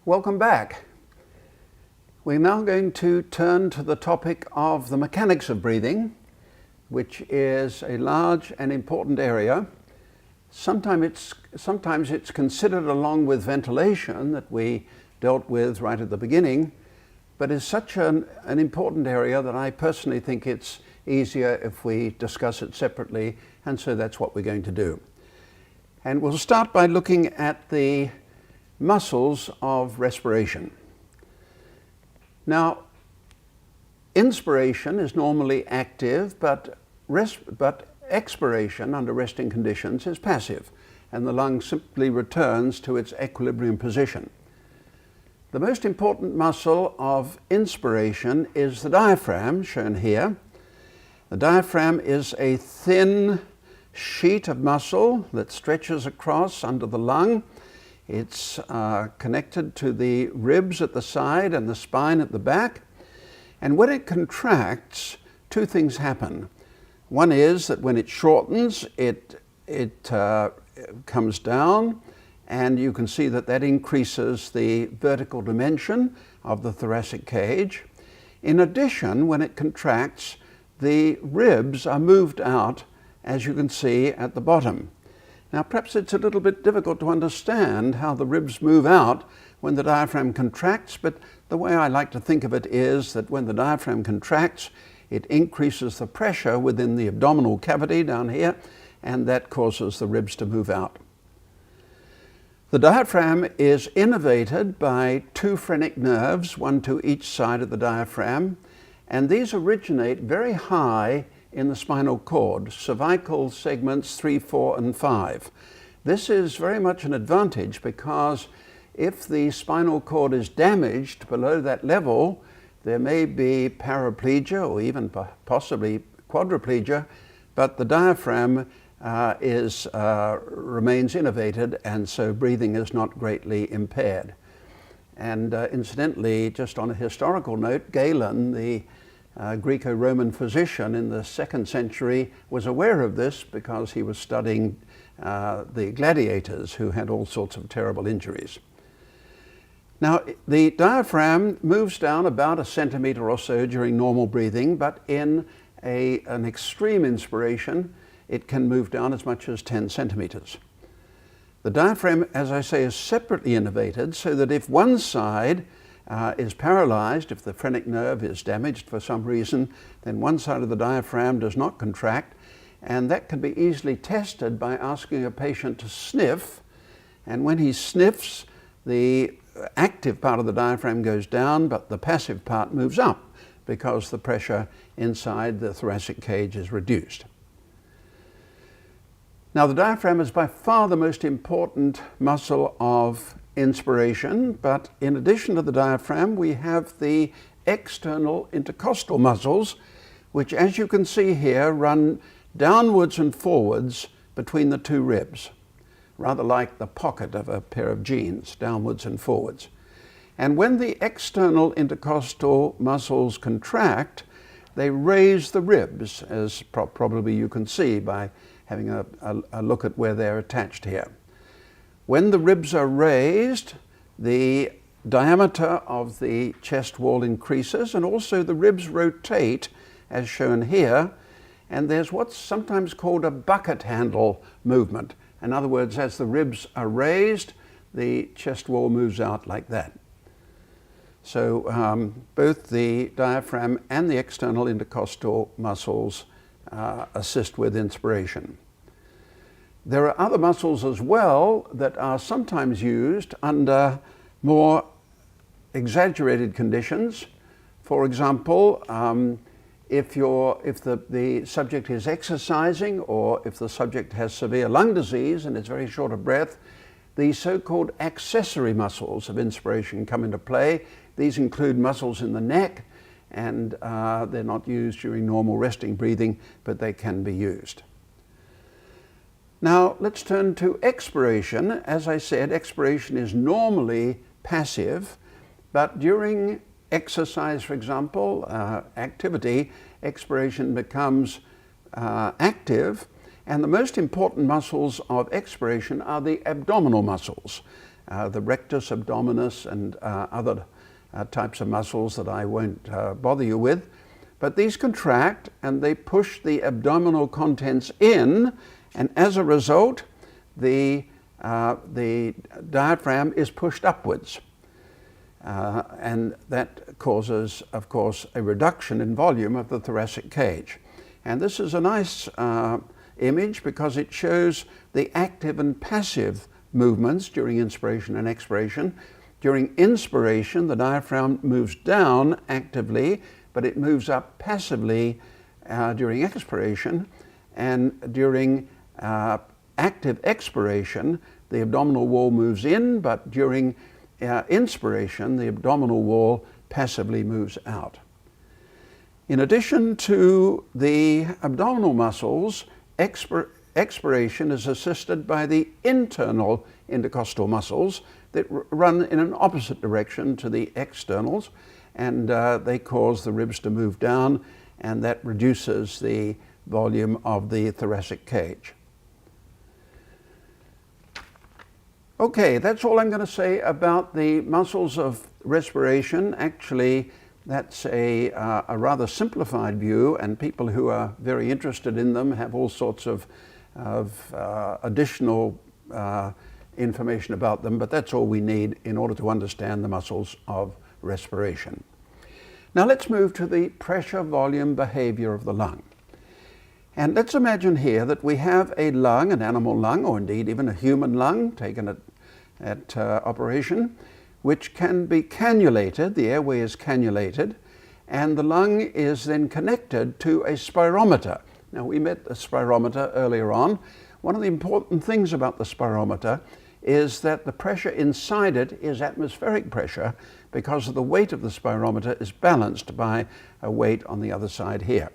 Welcome back. We're now going to turn to the topic of the mechanics of breathing, which is a large and important area. Sometimes it's considered along with ventilation that we dealt with right at the beginning, but is such an important area that I personally think it's easier if we discuss it separately, and so that's what we're going to do. And we'll start by looking at the muscles of respiration. Now, inspiration is normally active, but expiration under resting conditions is passive, and the lung simply returns to its equilibrium position. The most important muscle of inspiration is the diaphragm, shown here. The diaphragm is a thin sheet of muscle that stretches across under the lung. It's connected to the ribs at the side and the spine at the back. And when it contracts, two things happen. One is that when it shortens, it comes down, and you can see that increases the vertical dimension of the thoracic cage. In addition, when it contracts, the ribs are moved out, as you can see at the bottom. Now, perhaps it's a little bit difficult to understand how the ribs move out when the diaphragm contracts, but the way I like to think of it is that when the diaphragm contracts, it increases the pressure within the abdominal cavity down here, and that causes the ribs to move out. The diaphragm is innervated by two phrenic nerves, one to each side of the diaphragm, and these originate very high in the spinal cord, cervical segments 3, 4, and 5. This is very much an advantage because if the spinal cord is damaged below that level, there may be paraplegia or even possibly quadriplegia, but the diaphragm remains innervated, and so breathing is not greatly impaired. And incidentally, just on a historical note, Galen, the Greco-Roman physician in the 2nd century, was aware of this because he was studying the gladiators who had all sorts of terrible injuries. Now, the diaphragm moves down about 1 centimeter or so during normal breathing, but in an extreme inspiration, it can move down as much as 10 centimeters. The diaphragm, as I say, is separately innervated, so that if one side is paralyzed, if the phrenic nerve is damaged for some reason, then one side of the diaphragm does not contract, and that can be easily tested by asking a patient to sniff, and when he sniffs, the active part of the diaphragm goes down, but the passive part moves up because the pressure inside the thoracic cage is reduced. Now, the diaphragm is by far the most important muscle of inspiration, but in addition to the diaphragm, we have the external intercostal muscles, which, as you can see here, run downwards and forwards between the two ribs, rather like the pocket of a pair of jeans, downwards and forwards. And when the external intercostal muscles contract, they raise the ribs, as probably you can see by having a look at where they're attached here. When the ribs are raised, the diameter of the chest wall increases, and also the ribs rotate, as shown here, and there's what's sometimes called a bucket handle movement. In other words, as the ribs are raised, the chest wall moves out like that. So both the diaphragm and the external intercostal muscles assist with inspiration. There are other muscles as well that are sometimes used under more exaggerated conditions. For example, if the subject is exercising, or if the subject has severe lung disease and is very short of breath, the so-called accessory muscles of inspiration come into play. These include muscles in the neck, and they're not used during normal resting breathing, but they can be used. Now, let's turn to expiration. As I said, expiration is normally passive, but during exercise, for example, activity, expiration becomes active, and the most important muscles of expiration are the abdominal muscles. the rectus abdominis and other types of muscles that I won't bother you with. But these contract and they push the abdominal contents in, and as a result, the diaphragm is pushed upwards. And that causes, of course, a reduction in volume of the thoracic cage. And this is a nice image because it shows the active and passive movements during inspiration and expiration. During inspiration, the diaphragm moves down actively, but it moves up passively during expiration. And during active expiration, the abdominal wall moves in, but during inspiration, the abdominal wall passively moves out. In addition to the abdominal muscles, expiration is assisted by the internal intercostal muscles that run in an opposite direction to the externals, and they cause the ribs to move down, and that reduces the volume of the thoracic cage. Okay, that's all I'm going to say about the muscles of respiration. Actually, that's a rather simplified view, and people who are very interested in them have all sorts of additional information about them, but that's all we need in order to understand the muscles of respiration. Now let's move to the pressure volume behavior of the lung. And let's imagine here that we have a lung, an animal lung, or indeed even a human lung taken at operation, which can be cannulated, the airway is cannulated, and the lung is then connected to a spirometer. Now we met the spirometer earlier on. One of the important things about the spirometer is that the pressure inside it is atmospheric pressure because the weight of the spirometer is balanced by a weight on the other side here.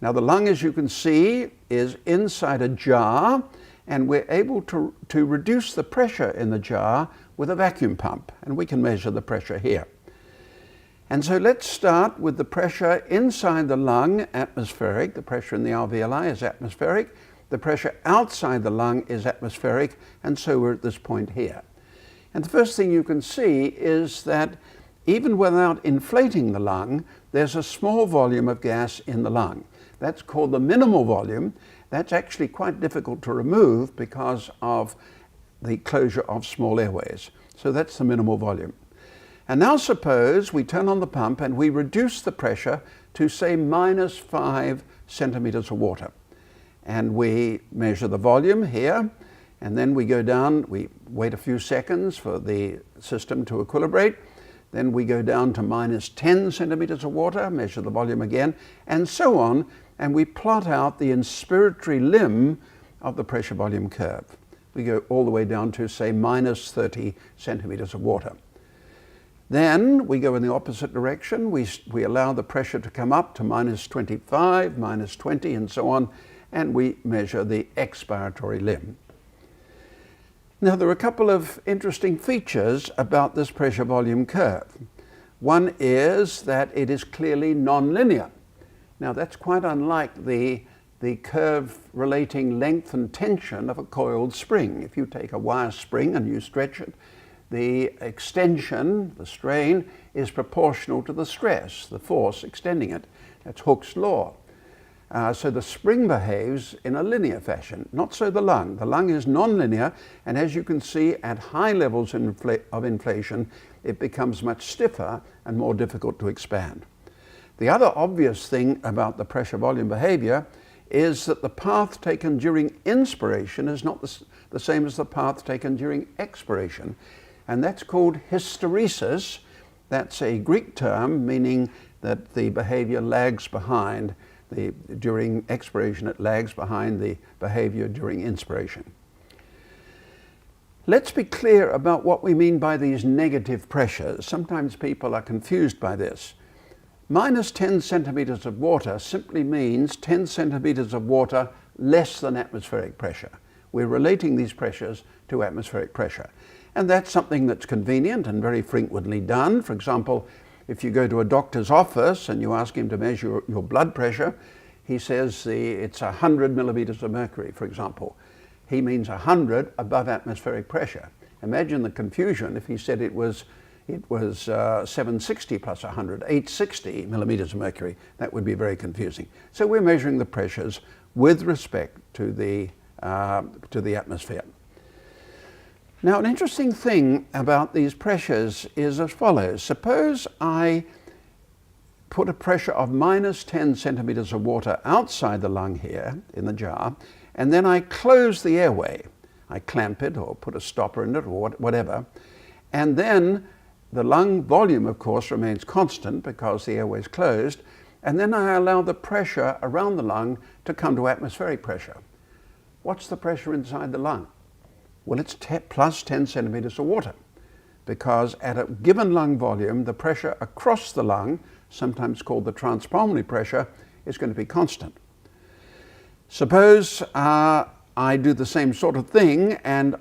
Now the lung, as you can see, is inside a jar, and we're able to reduce the pressure in the jar with a vacuum pump, and we can measure the pressure here. And so let's start with the pressure inside the lung, atmospheric. The pressure in the alveoli is atmospheric. The pressure outside the lung is atmospheric, and so we're at this point here. And the first thing you can see is that even without inflating the lung, there's a small volume of gas in the lung. That's called the minimal volume. That's actually quite difficult to remove because of the closure of small airways. So that's the minimal volume. And now suppose we turn on the pump and we reduce the pressure to, say, -5 centimeters of water. And we measure the volume here, and then we go down, we wait a few seconds for the system to equilibrate, then we go down to -10 centimeters of water, measure the volume again, and so on, and we plot out the inspiratory limb of the pressure volume curve. We go all the way down to, say, -30 centimeters of water. Then we go in the opposite direction. We allow the pressure to come up to -25, -20, and so on, and we measure the expiratory limb. Now there are a couple of interesting features about this pressure volume curve. One is that it is clearly nonlinear. Now that's quite unlike the curve relating length and tension of a coiled spring. If you take a wire spring and you stretch it, the extension, the strain, is proportional to the stress, the force extending it. That's Hooke's law. So the spring behaves in a linear fashion, not so the lung. The lung is nonlinear, and as you can see, at high levels of inflation, it becomes much stiffer and more difficult to expand. The other obvious thing about the pressure volume behavior is that the path taken during inspiration is not the same as the path taken during expiration, and that's called hysteresis. That's a Greek term meaning that the behavior lags behind. During expiration, it lags behind the behavior during inspiration. Let's be clear about what we mean by these negative pressures. Sometimes people are confused by this. -10 centimeters of water simply means 10 centimeters of water less than atmospheric pressure. We're relating these pressures to atmospheric pressure. And that's something that's convenient and very frequently done. For example, if you go to a doctor's office and you ask him to measure your blood pressure, he says it's 100 millimeters of mercury, for example. He means 100 above atmospheric pressure. Imagine the confusion if he said it was 760 plus 100, 860 millimeters of mercury. That would be very confusing. So we're measuring the pressures with respect to the atmosphere. Now, an interesting thing about these pressures is as follows. Suppose I put a pressure of minus 10 centimeters of water outside the lung here in the jar, and then I close the airway. I clamp it or put a stopper in it or whatever, and then the lung volume, of course, remains constant because the airway is closed, and then I allow the pressure around the lung to come to atmospheric pressure. What's the pressure inside the lung? Well, it's plus 10 centimeters of water, because at a given lung volume, the pressure across the lung, sometimes called the transpulmonary pressure, is going to be constant. Suppose I do the same sort of thing, and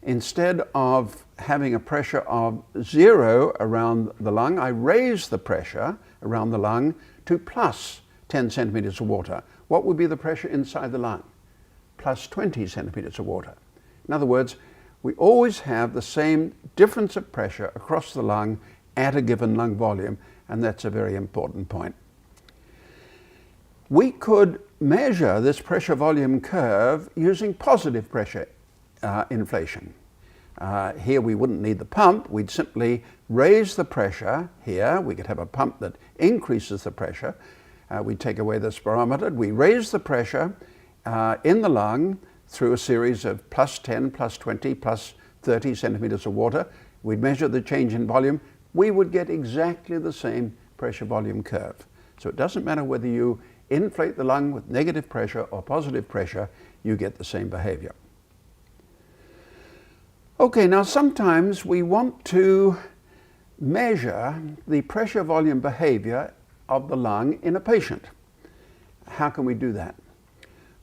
instead of having a pressure of 0 around the lung, I raise the pressure around the lung to plus 10 centimeters of water. What would be the pressure inside the lung? Plus 20 centimeters of water. In other words, we always have the same difference of pressure across the lung at a given lung volume, and that's a very important point. We could measure this pressure volume curve using positive pressure inflation. Here we wouldn't need the pump, we'd simply raise the pressure here. We could have a pump that increases the pressure. We'd take away the spirometer, we raise the pressure in the lung through a series of plus 10, plus 20, plus 30 centimeters of water. We'd measure the change in volume. We would get exactly the same pressure volume curve. So it doesn't matter whether you inflate the lung with negative pressure or positive pressure, you get the same behavior. Okay, now sometimes we want to measure the pressure volume behavior of the lung in a patient. How can we do that?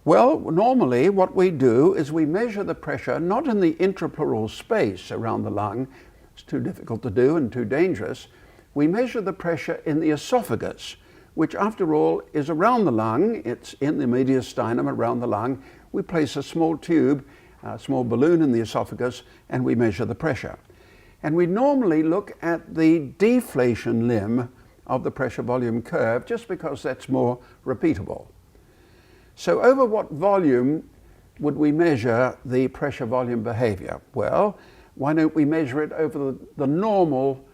Well, normally what we do is we measure the pressure not in the intrapleural space around the lung. It's too difficult to do and too dangerous. We measure the pressure in the esophagus, which after all is around the lung. It's in the mediastinum around the lung. We place a small tube, a small balloon in the esophagus, and we measure the pressure. And we normally look at the deflation limb of the pressure volume curve just because that's more repeatable. So over what volume would we measure the pressure volume behavior? Well, why don't we measure it over the normal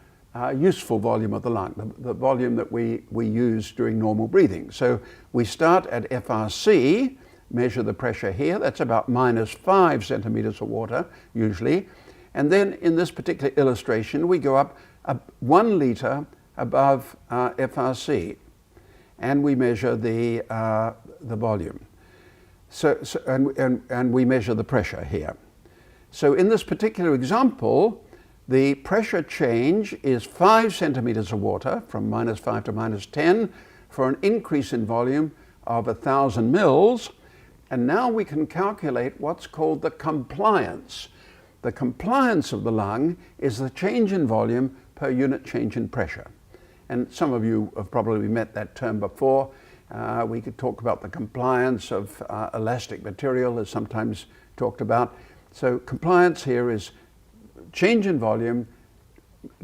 useful volume of the lung, the volume that we use during normal breathing. So we start at FRC, measure the pressure here. That's about minus 5 centimeters of water usually. And then in this particular illustration, we go up 1 liter above FRC, and we measure the volume. And we measure the pressure here. So in this particular example, the pressure change is 5 centimeters of water from minus 5 to minus 10 for an increase in volume of 1,000 mils. And now we can calculate what's called the compliance. The compliance of the lung is the change in volume per unit change in pressure. And some of you have probably met that term before. We could talk about the compliance of elastic material is sometimes talked about. So compliance here is change in volume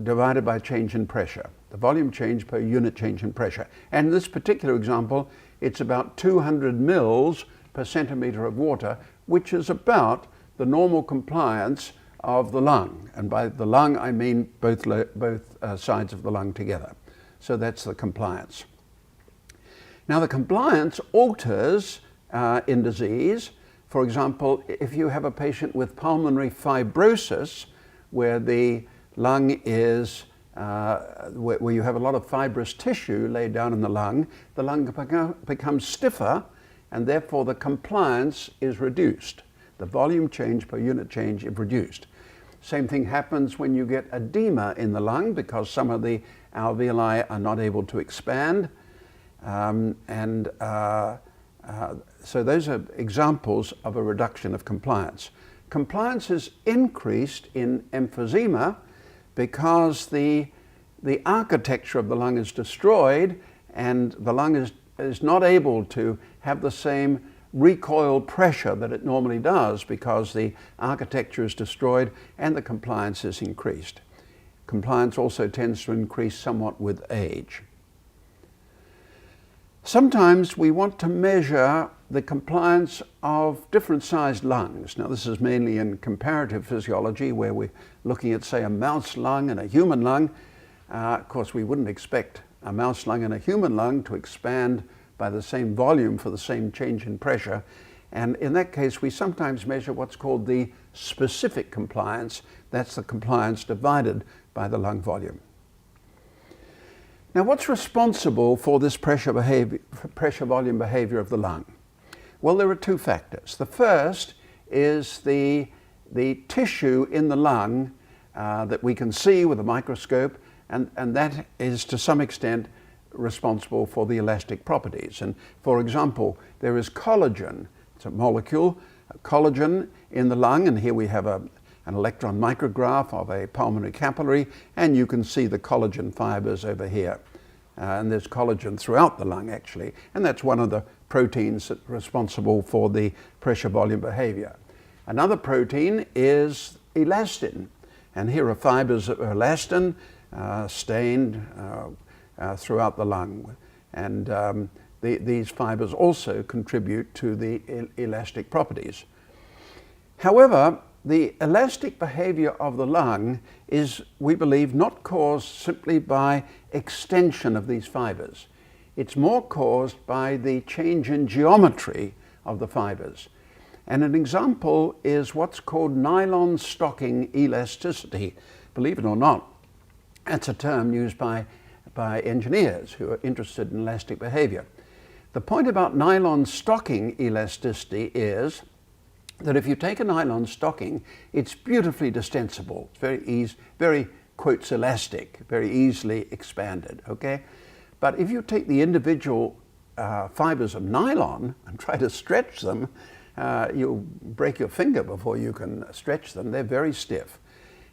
divided by change in pressure. The volume change per unit change in pressure. And in this particular example, it's about 200 mils per centimeter of water, which is about the normal compliance of the lung. And by the lung, I mean both sides of the lung together. So that's the compliance. Now the compliance alters in disease. For example, if you have a patient with pulmonary fibrosis, where the lung is, where you have a lot of fibrous tissue laid down in the lung becomes stiffer, and therefore the compliance is reduced. The volume change per unit change is reduced. Same thing happens when you get edema in the lung because some of the alveoli are not able to expand. So those are examples of a reduction of compliance. Compliance is increased in emphysema because the architecture of the lung is destroyed and the lung is not able to have the same recoil pressure that it normally does because the architecture is destroyed and the compliance is increased. Compliance also tends to increase somewhat with age. Sometimes we want to measure the compliance of different sized lungs. Now this is mainly in comparative physiology where we're looking at, say, a mouse lung and a human lung. Of course, we wouldn't expect a mouse lung and a human lung to expand by the same volume for the same change in pressure. And in that case, we sometimes measure what's called the specific compliance. That's the compliance divided by the lung volume. Now, what's responsible for this pressure volume behavior of the lung? Well, there are two factors. The first is the tissue in the lung that we can see with a microscope, and that is to some extent responsible for the elastic properties. And for example, there is collagen. It's a molecule, collagen in the lung, and here we have an electron micrograph of a pulmonary capillary, and you can see the collagen fibers over here. And there's collagen throughout the lung actually, and that's one of the proteins that are responsible for the pressure volume behavior. Another protein is elastin, and here are fibers of elastin stained throughout the lung, and these fibers also contribute to the elastic properties. However, the elastic behavior of the lung is, we believe, not caused simply by extension of these fibers. It's more caused by the change in geometry of the fibers. And an example is what's called nylon stocking elasticity. Believe it or not, that's a term used by engineers who are interested in elastic behavior. The point about nylon stocking elasticity is that if you take a nylon stocking, it's beautifully distensible. It's very quotes elastic, very easily expanded, okay? But if you take the individual fibers of nylon and try to stretch them, you'll break your finger before you can stretch them. They're very stiff.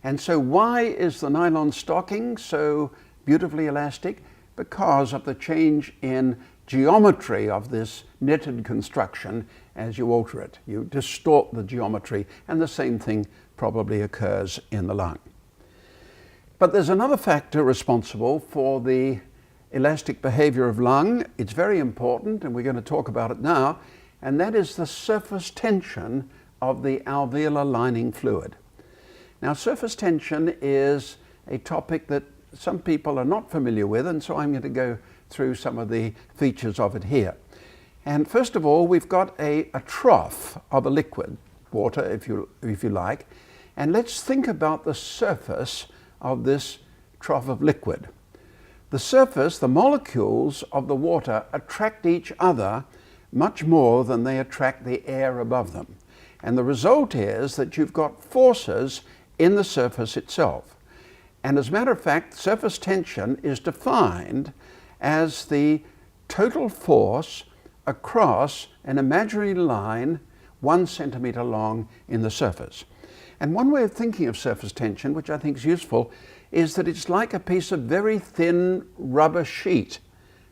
And so why is the nylon stocking so beautifully elastic? Because of the change in geometry of this knitted construction as you alter it. You distort the geometry, and the same thing probably occurs in the lung. But there's another factor responsible for the elastic behavior of lung. It's very important, and we're going to talk about it now, and that is the surface tension of the alveolar lining fluid. Now, surface tension is a topic that some people are not familiar with, and so I'm going to go through some of the features of it here. And first of all, we've got a trough of a liquid, water if you like, and let's think about the surface of this trough of liquid. The surface, the molecules of the water attract each other much more than they attract the air above them. And the result is that you've got forces in the surface itself. And as a matter of fact, surface tension is defined as the total force across an imaginary line 1 centimeter long in the surface. And one way of thinking of surface tension, which I think is useful, is that it's like a piece of very thin rubber sheet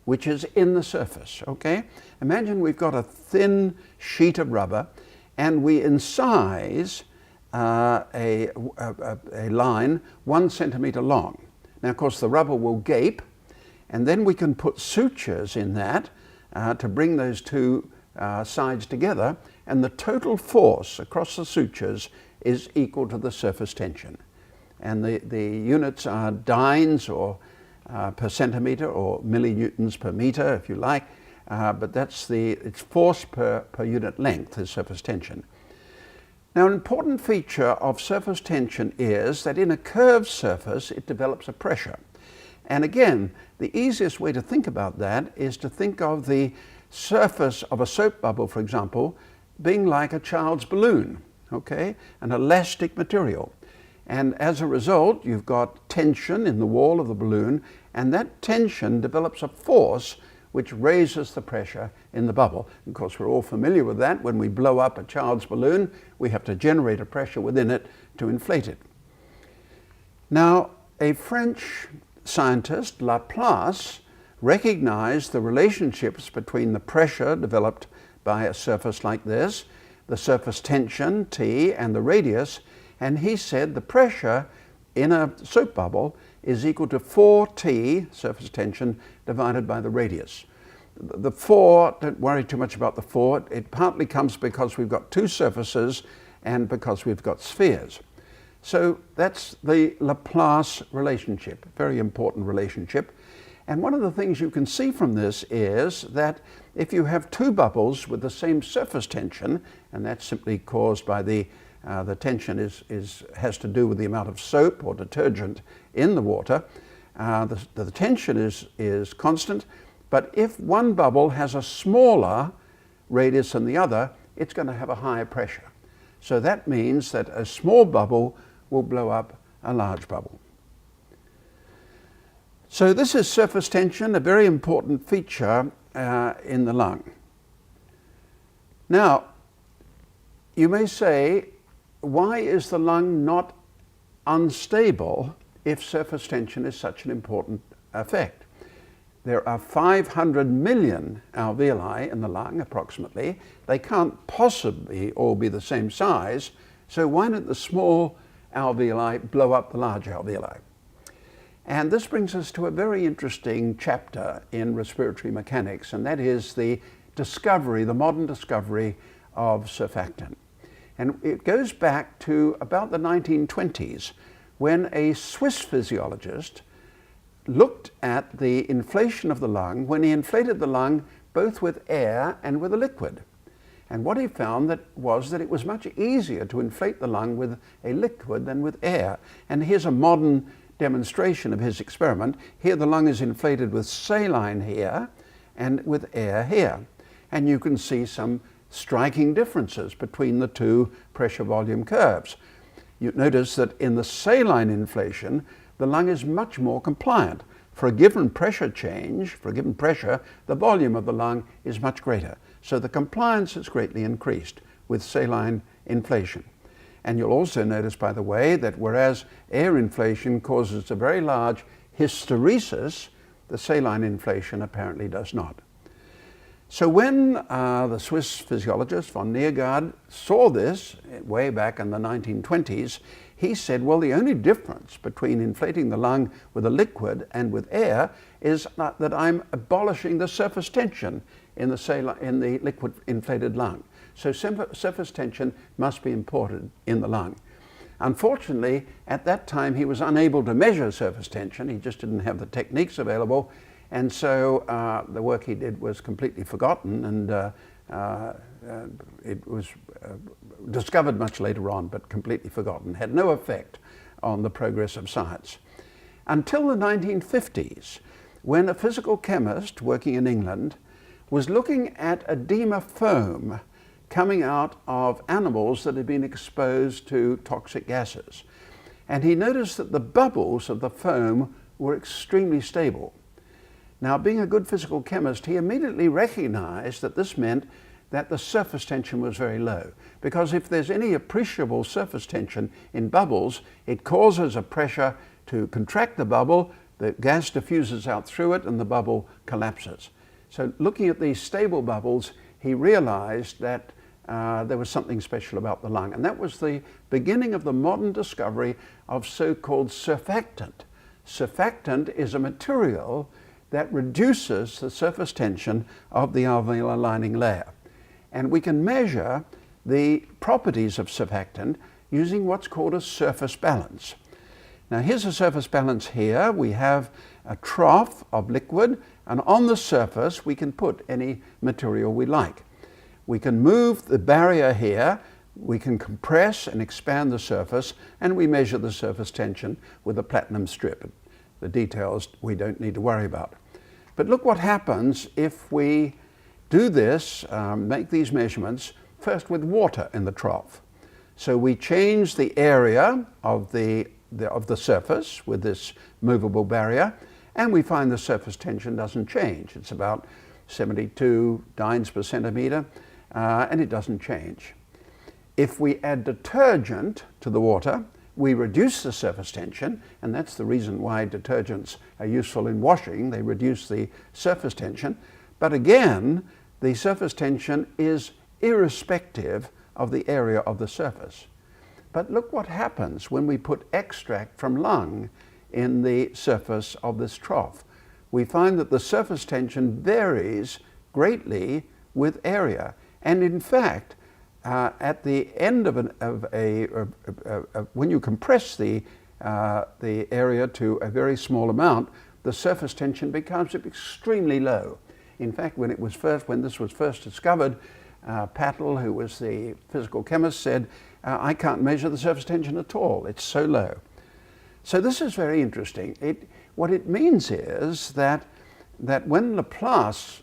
which is in the surface, okay? Imagine we've got a thin sheet of rubber and we incise a line 1 centimeter long. Now, of course, the rubber will gape, and then we can put sutures in that to bring those two sides together, and the total force across the sutures is equal to the surface tension. And the units are dynes or per centimeter, or millinewtons per meter, if you like, but it's force per unit length is surface tension. Now, an important feature of surface tension is that in a curved surface, it develops a pressure. And again, the easiest way to think about that is to think of the surface of a soap bubble, for example, being like a child's balloon, okay? An elastic material. And as a result, you've got tension in the wall of the balloon, and that tension develops a force which raises the pressure in the bubble. Of course, we're all familiar with that. When we blow up a child's balloon, we have to generate a pressure within it to inflate it. Now, a French scientist, Laplace, recognized the relationships between the pressure developed by a surface like this, the surface tension, T, and the radius, and he said the pressure in a soap bubble is equal to 4T, surface tension, divided by the radius. The 4, don't worry too much about the 4, it partly comes because we've got two surfaces and because we've got spheres. So that's the Laplace relationship, very important relationship. And one of the things you can see from this is that if you have two bubbles with the same surface tension, and that's simply caused by the tension has to do with the amount of soap or detergent in the water, the tension is constant, but if one bubble has a smaller radius than the other, it's going to have a higher pressure. So that means that a small bubble will blow up a large bubble. So this is surface tension, a very important feature in the lung. Now, you may say, why is the lung not unstable if surface tension is such an important effect? There are 500 million alveoli in the lung, approximately. They can't possibly all be the same size, so why don't the small alveoli blow up the large alveoli? And this brings us to a very interesting chapter in respiratory mechanics, and that is the discovery, the modern discovery of surfactant. And it goes back to about the 1920s, when a Swiss physiologist looked at the inflation of the lung when he inflated the lung both with air and with a liquid. And what he found was that it was much easier to inflate the lung with a liquid than with air. And here's a modern demonstration of his experiment. Here the lung is inflated with saline here and with air here. And you can see some striking differences between the two pressure volume curves. You notice that in the saline inflation, the lung is much more compliant. For a given pressure change, for a given pressure, the volume of the lung is much greater. So the compliance is greatly increased with saline inflation. And you'll also notice, by the way, that whereas air inflation causes a very large hysteresis, the saline inflation apparently does not. So when the Swiss physiologist von Neergaard saw this way back in the 1920s, he said, well, the only difference between inflating the lung with a liquid and with air is that I'm abolishing the surface tension in the liquid inflated lung. So surface tension must be imported in the lung. Unfortunately, at that time, he was unable to measure surface tension. He just didn't have the techniques available. And so the work he did was completely forgotten, and it was discovered much later on, but completely forgotten, had no effect on the progress of science. Until the 1950s, when a physical chemist working in England was looking at edema foam coming out of animals that had been exposed to toxic gases. And he noticed that the bubbles of the foam were extremely stable. Now, being a good physical chemist, he immediately recognized that this meant that the surface tension was very low. Because if there's any appreciable surface tension in bubbles, it causes a pressure to contract the bubble, the gas diffuses out through it, and the bubble collapses. So looking at these stable bubbles, he realized that there was something special about the lung. And that was the beginning of the modern discovery of so-called surfactant. Surfactant is a material that reduces the surface tension of the alveolar lining layer. And we can measure the properties of surfactant using what's called a surface balance. Now here's a surface balance here. We have a trough of liquid, and on the surface we can put any material we like. We can move the barrier here, we can compress and expand the surface, and we measure the surface tension with a platinum strip. The details we don't need to worry about. But look what happens if we do this, make these measurements, first with water in the trough. So we change the area of the surface with this movable barrier, and we find the surface tension doesn't change. It's about 72 dynes per centimeter, and it doesn't change. If we add detergent to the water, we reduce the surface tension, and that's the reason why detergents are useful in washing. They reduce the surface tension. But again, the surface tension is irrespective of the area of the surface. But look what happens when we put extract from lung in the surface of this trough. We find that the surface tension varies greatly with area. And in fact, at the end of when you compress the area to a very small amount, the surface tension becomes extremely low. In fact, when this was first discovered, Patel, who was the physical chemist, said, I can't measure the surface tension at all, it's so low. So this is very interesting. What it means is that when Laplace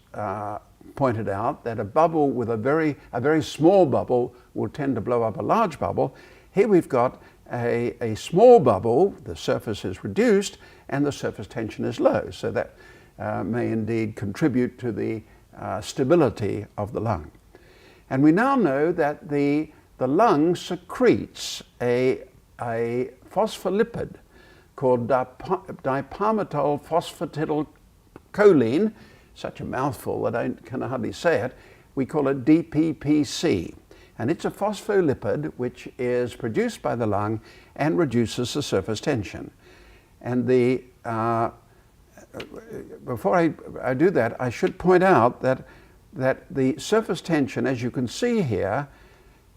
pointed out that a bubble with a very small bubble will tend to blow up a large bubble, here we've got a small bubble, the surface is reduced and the surface tension is low. So that may indeed contribute to the stability of the lung. And we now know that the lung secretes a phospholipid called dipalmitol phosphatidylcholine, such a mouthful that I can hardly say it. We call it DPPC. And it's a phospholipid which is produced by the lung and reduces the surface tension. And before I do that, I should point out that the surface tension, as you can see here,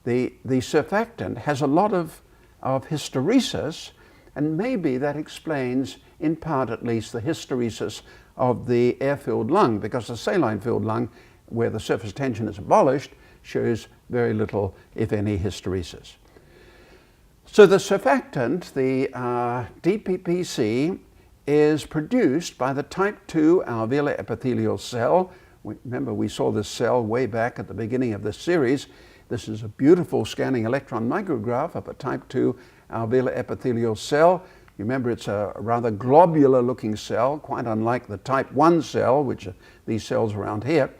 the surfactant has a lot of hysteresis, and maybe that explains, in part at least, the hysteresis of the air-filled lung, because the saline-filled lung, where the surface tension is abolished, shows very little, if any, hysteresis. So the surfactant, the DPPC, is produced by the type 2 alveolar epithelial cell. Remember, we saw this cell way back at the beginning of this series. This is a beautiful scanning electron micrograph of a type 2 alveolar epithelial cell. You remember, it's a rather globular looking cell, quite unlike the type 1 cell, which are these cells around here.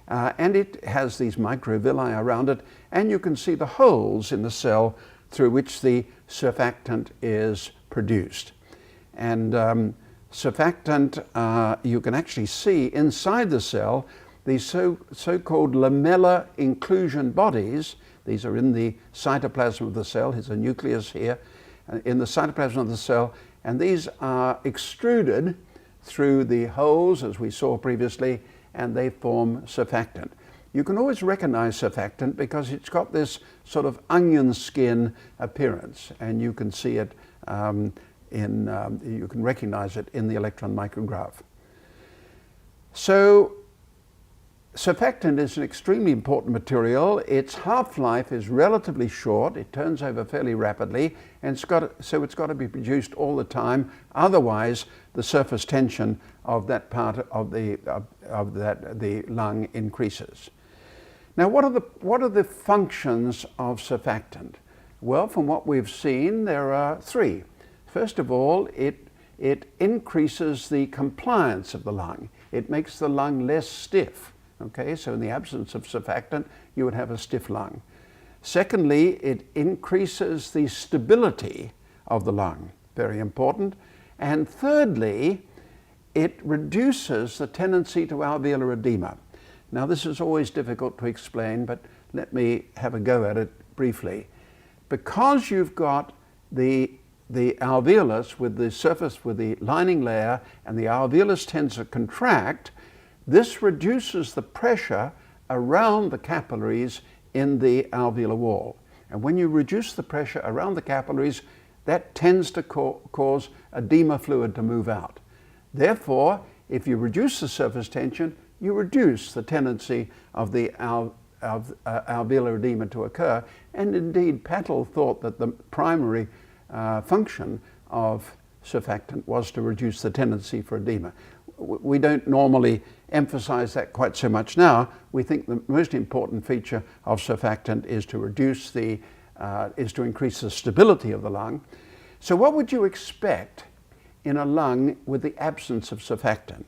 And it has these microvilli around it, and you can see the holes in the cell through which the surfactant is produced. And surfactant, you can actually see inside the cell these so-called lamellar inclusion bodies. These are in the cytoplasm of the cell. Here's a nucleus here in the cytoplasm of the cell, and these are extruded through the holes, as we saw previously, and they form surfactant. You can always recognize surfactant because it's got this sort of onion skin appearance, and you can see it you can recognize it in the electron micrograph. So surfactant is an extremely important material. Its half-life is relatively short. It turns over fairly rapidly, and it's got to be produced all the time. Otherwise, the surface tension of that part of the lung increases. Now, what are the functions of surfactant? Well, from what we've seen, there are three. First of all, it increases the compliance of the lung. It makes the lung less stiff. Okay, so in the absence of surfactant, you would have a stiff lung. Secondly, it increases the stability of the lung, very important. And thirdly, it reduces the tendency to alveolar edema. Now, this is always difficult to explain, but let me have a go at it briefly. Because you've got the alveolus with the surface, with the lining layer, and the alveolus tends to contract, this reduces the pressure around the capillaries in the alveolar wall. And when you reduce the pressure around the capillaries, that tends to cause edema fluid to move out. Therefore, if you reduce the surface tension, you reduce the tendency of the alveolar edema to occur. And indeed, Patel thought that the primary function of surfactant was to reduce the tendency for edema. We don't normally emphasize that quite so much now. We think the most important feature of surfactant is to increase the stability of the lung. So what would you expect in a lung with the absence of surfactant?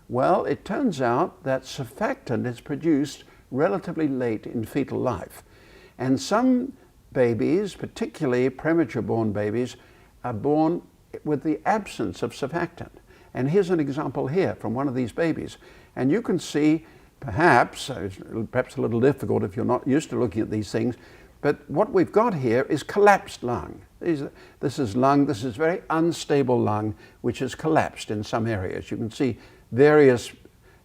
Well, it turns out that surfactant is produced relatively late in fetal life. And some babies, particularly premature born babies, are born with the absence of surfactant. And here's an example here from one of these babies. And you can see perhaps a little difficult if you're not used to looking at these things, but what we've got here is collapsed lung. This is very unstable lung which has collapsed in some areas. You can see various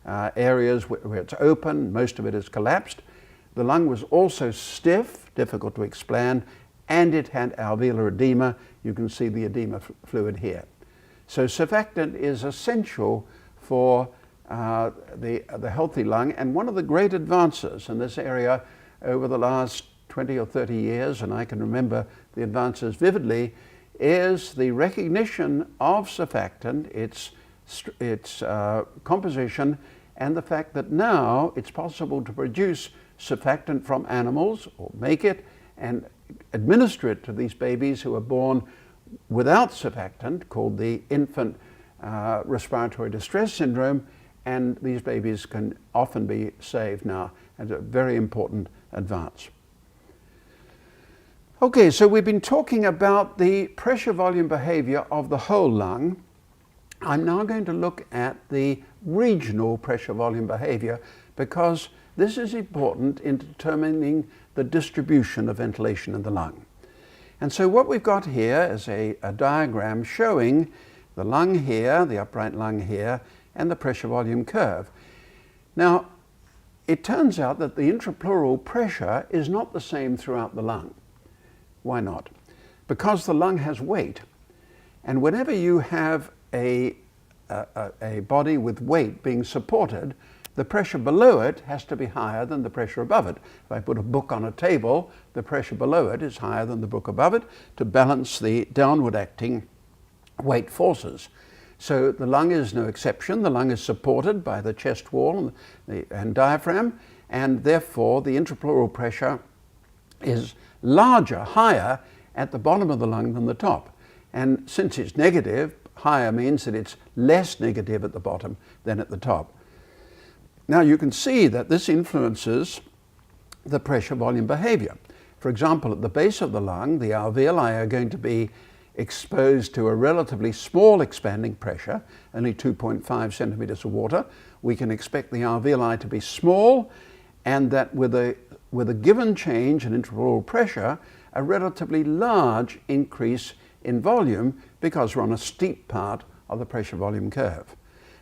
areas where it's open, most of it is collapsed. The lung was also stiff, difficult to expand, and it had alveolar edema. You can see the edema fluid here. So surfactant is essential for the healthy lung, and one of the great advances in this area over the last 20 or 30 years, and I can remember the advances vividly, is the recognition of surfactant, its composition, and the fact that now it's possible to produce surfactant from animals, or make it and administer it to these babies who are born without surfactant, called the infant respiratory distress syndrome, and these babies can often be saved now. It's a very important advance. Okay, so we've been talking about the pressure volume behavior of the whole lung. I'm now going to look at the regional pressure volume behavior, because this is important in determining the distribution of ventilation in the lung. And so what we've got here is a diagram showing the lung here, the upright lung here, and the pressure volume curve. Now, it turns out that the intrapleural pressure is not the same throughout the lung. Why not? Because the lung has weight. And whenever you have a body with weight being supported, the pressure below it has to be higher than the pressure above it. If I put a book on a table, the pressure below it is higher than the book above it to balance the downward acting weight forces. So the lung is no exception. The lung is supported by the chest wall and diaphragm, and therefore the intrapleural pressure is larger, higher at the bottom of the lung than the top. And since it's negative, higher means that it's less negative at the bottom than at the top. Now you can see that this influences the pressure volume behavior. For example, at the base of the lung, the alveoli are going to be exposed to a relatively small expanding pressure, only 2.5 centimeters of water. We can expect the alveoli to be small, and that with a given change in intrapleural pressure, a relatively large increase in volume, because we're on a steep part of the pressure volume curve.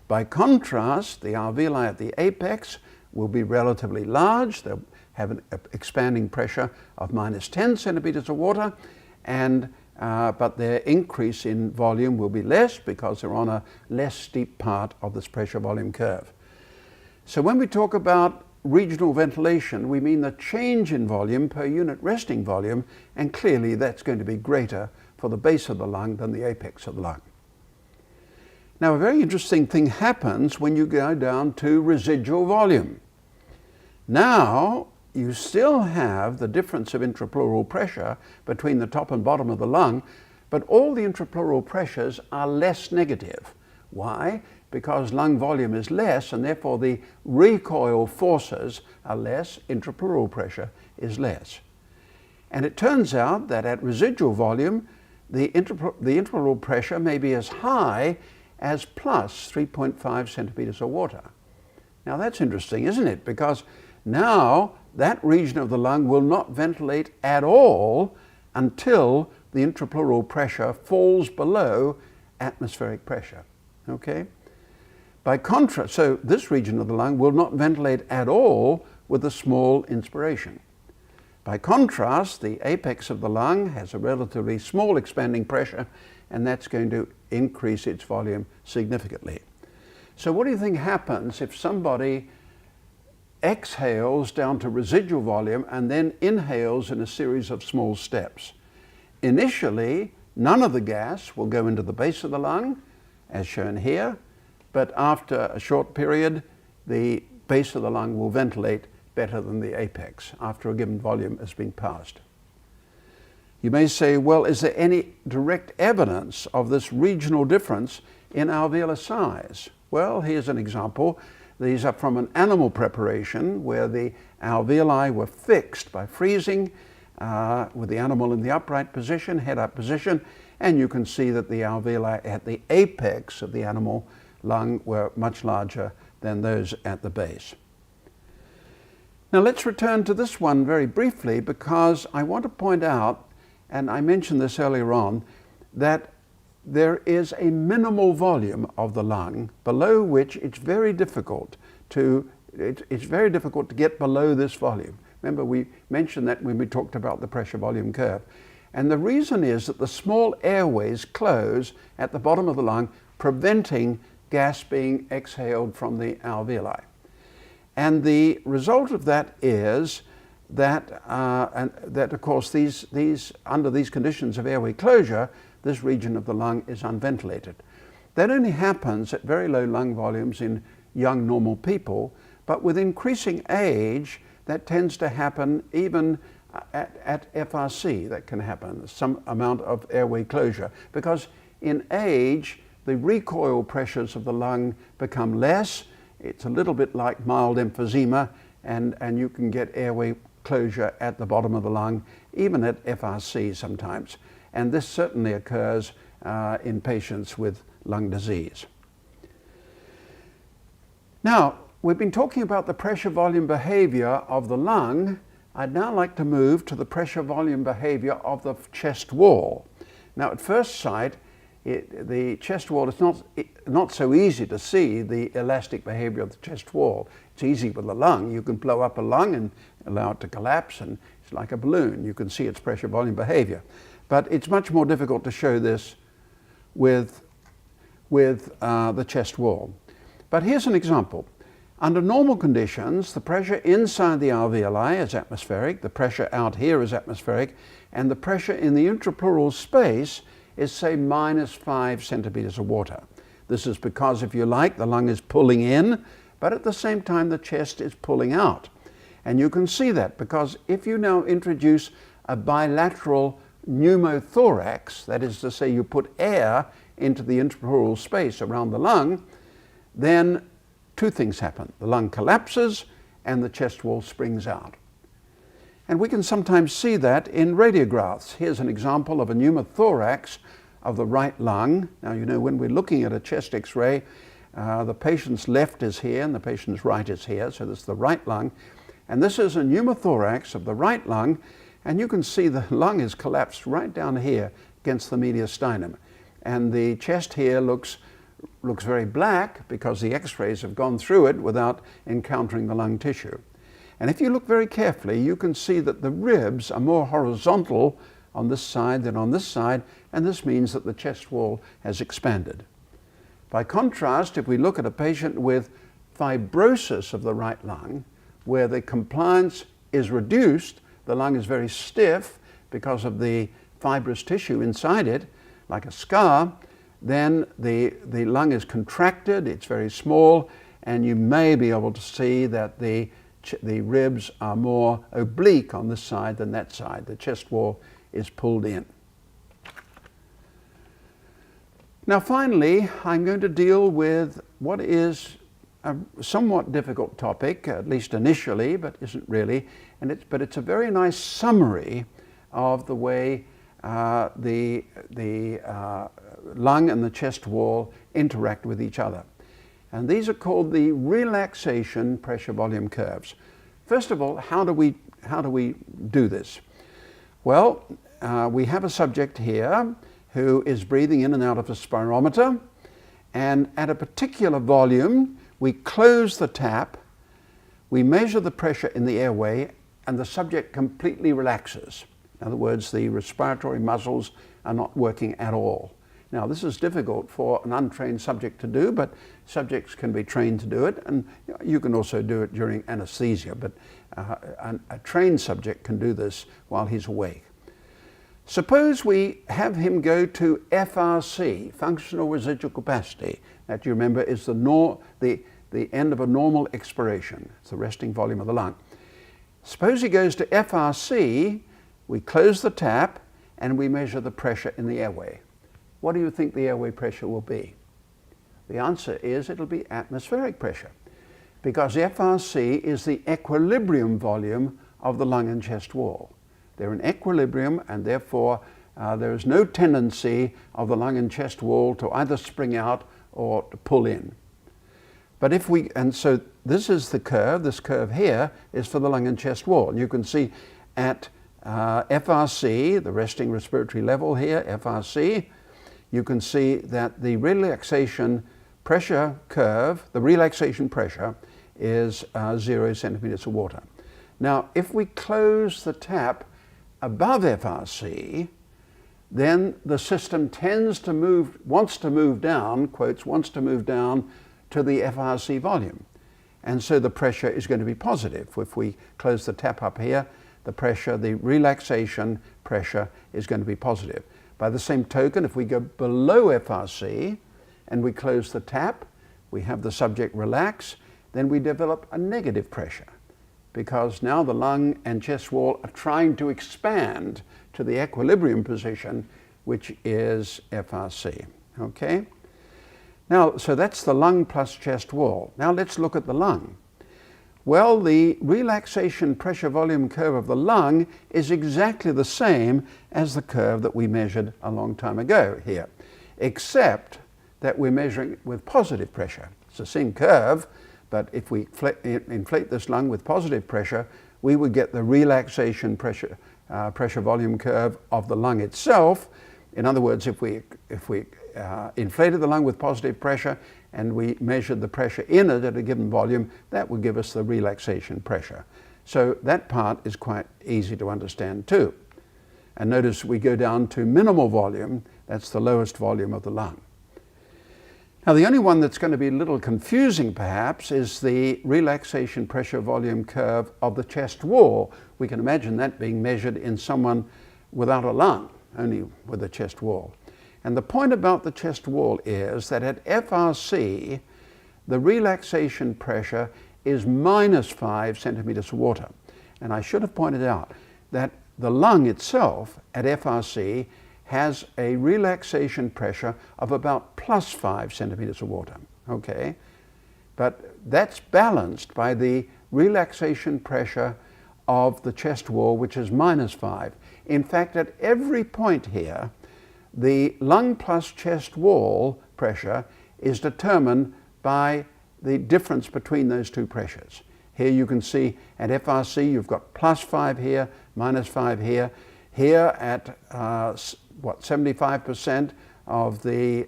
By contrast, the alveoli at the apex will be relatively large. They'll have an expanding pressure of minus 10 centimeters of water, but their increase in volume will be less because they're on a less steep part of this pressure volume curve. So when we talk about regional ventilation, we mean the change in volume per unit resting volume, and clearly that's going to be greater for the base of the lung than the apex of the lung. Now, a very interesting thing happens when you go down to residual volume. Now, you still have the difference of intrapleural pressure between the top and bottom of the lung, but all the intrapleural pressures are less negative. Why? Because lung volume is less, and therefore the recoil forces are less, intrapleural pressure is less. And it turns out that at residual volume, the intrapleural pressure may be as high as plus 3.5 centimeters of water. Now that's interesting, isn't it? Because now that region of the lung will not ventilate at all until the intrapleural pressure falls below atmospheric pressure. Okay? By contrast, so this region of the lung will not ventilate at all with a small inspiration. By contrast, the apex of the lung has a relatively small expanding pressure, and that's going to increase its volume significantly. So what do you think happens if somebody exhales down to residual volume and then inhales in a series of small steps? Initially, none of the gas will go into the base of the lung, as shown here, but after a short period, the base of the lung will ventilate better than the apex after a given volume has been passed. You may say, well, is there any direct evidence of this regional difference in alveolar size? Well, here's an example. These are from an animal preparation where the alveoli were fixed by freezing with the animal in the upright position, head-up position, and you can see that the alveoli at the apex of the animal lung were much larger than those at the base. Now let's return to this one very briefly, because I want to point out, and I mentioned this earlier on, that there is a minimal volume of the lung below which it's very difficult to get below this volume. Remember, we mentioned that when we talked about the pressure volume curve. And the reason is that the small airways close at the bottom of the lung, preventing gas being exhaled from the alveoli. And the result of that is that, of course, under these conditions of airway closure, this region of the lung is unventilated. That only happens at very low lung volumes in young normal people, but with increasing age, that tends to happen even at FRC. That can happen, some amount of airway closure, because in age, the recoil pressures of the lung become less. It's a little bit like mild emphysema, and you can get airway closure at the bottom of the lung, even at FRC sometimes. And this certainly occurs in patients with lung disease. Now, we've been talking about the pressure volume behavior of the lung. I'd now like to move to the pressure volume behavior of the chest wall. Now, at first sight, the chest wall is not so easy to see the elastic behavior of the chest wall. It's easy with the lung. You can blow up a lung and allow it to collapse, and it's like a balloon. You can see its pressure volume behavior. But it's much more difficult to show this with the chest wall. But here's an example. Under normal conditions, the pressure inside the alveoli is atmospheric, the pressure out here is atmospheric, and the pressure in the intrapleural space is, say, -5 centimeters of water. This is because, if you like, the lung is pulling in, but at the same time the chest is pulling out. And you can see that because if you now introduce a bilateral pneumothorax, that is to say you put air into the intrapleural space around the lung, then two things happen. The lung collapses and the chest wall springs out. And we can sometimes see that in radiographs. Here's an example of a pneumothorax of the right lung. Now, you know, when we're looking at a chest x-ray, the patient's left is here and the patient's right is here, so this is the right lung. And this is a pneumothorax of the right lung, and you can see the lung is collapsed right down here against the mediastinum. And the chest here looks very black because the x-rays have gone through it without encountering the lung tissue. And if you look very carefully, you can see that the ribs are more horizontal on this side than on this side, and this means that the chest wall has expanded. By contrast, if we look at a patient with fibrosis of the right lung, where the compliance is reduced, the lung is very stiff because of the fibrous tissue inside it, like a scar, then the lung is contracted, it's very small, and you may be able to see that the ribs are more oblique on this side than that side. The chest wall is pulled in. Now finally, I'm going to deal with what is a somewhat difficult topic, at least initially, but isn't really, but it's a very nice summary of the way the lung and the chest wall interact with each other. And these are called the relaxation pressure volume curves. First of all, how do we do this? Well, we have a subject here who is breathing in and out of a spirometer, and at a particular volume, we close the tap, we measure the pressure in the airway, and the subject completely relaxes. In other words, the respiratory muscles are not working at all. Now, this is difficult for an untrained subject to do, but subjects can be trained to do it, and you can also do it during anesthesia, but a trained subject can do this while he's awake. Suppose we have him go to FRC, functional residual capacity. That, you remember, is the end of a normal expiration. It's the resting volume of the lung. Suppose he goes to FRC, we close the tap, and we measure the pressure in the airway. What do you think the airway pressure will be? The answer is it'll be atmospheric pressure, because FRC is the equilibrium volume of the lung and chest wall. They're in equilibrium, and therefore there is no tendency of the lung and chest wall to either spring out or to pull in. But if we, and so this is the curve, this curve here is for the lung and chest wall. And you can see at FRC, the resting respiratory level here, FRC, you can see that the relaxation pressure curve, the relaxation pressure is 0 centimeters of water. Now, if we close the tap above FRC, then the system tends to move, wants to move down, quotes, wants to move down to the FRC volume. And so the pressure is going to be positive. If we close the tap up here, the pressure, the relaxation pressure is going to be positive. By the same token, if we go below FRC and we close the tap, we have the subject relax, then we develop a negative pressure, because now the lung and chest wall are trying to expand to the equilibrium position, which is FRC, okay? Now, so that's the lung plus chest wall. Now let's look at the lung. Well, the relaxation pressure volume curve of the lung is exactly the same as the curve that we measured a long time ago here, except that we're measuring it with positive pressure. It's the same curve, but if we inflate this lung with positive pressure, we would get the relaxation pressure volume curve of the lung itself. In other words, if we inflated the lung with positive pressure and we measured the pressure in it at a given volume, that would give us the relaxation pressure. So that part is quite easy to understand too. And notice we go down to minimal volume, that's the lowest volume of the lung. Now the only one that's going to be a little confusing perhaps is the relaxation pressure volume curve of the chest wall. We can imagine that being measured in someone without a lung, only with a chest wall. And the point about the chest wall is that at FRC, the relaxation pressure is -5 centimeters of water. And I should have pointed out that the lung itself at FRC has a relaxation pressure of about +5 centimeters of water, okay? But that's balanced by the relaxation pressure of the chest wall, which is -5. In fact, at every point here, the lung plus chest wall pressure is determined by the difference between those two pressures. Here you can see at FRC you've got +5 here, -5 here. Here at 75% of the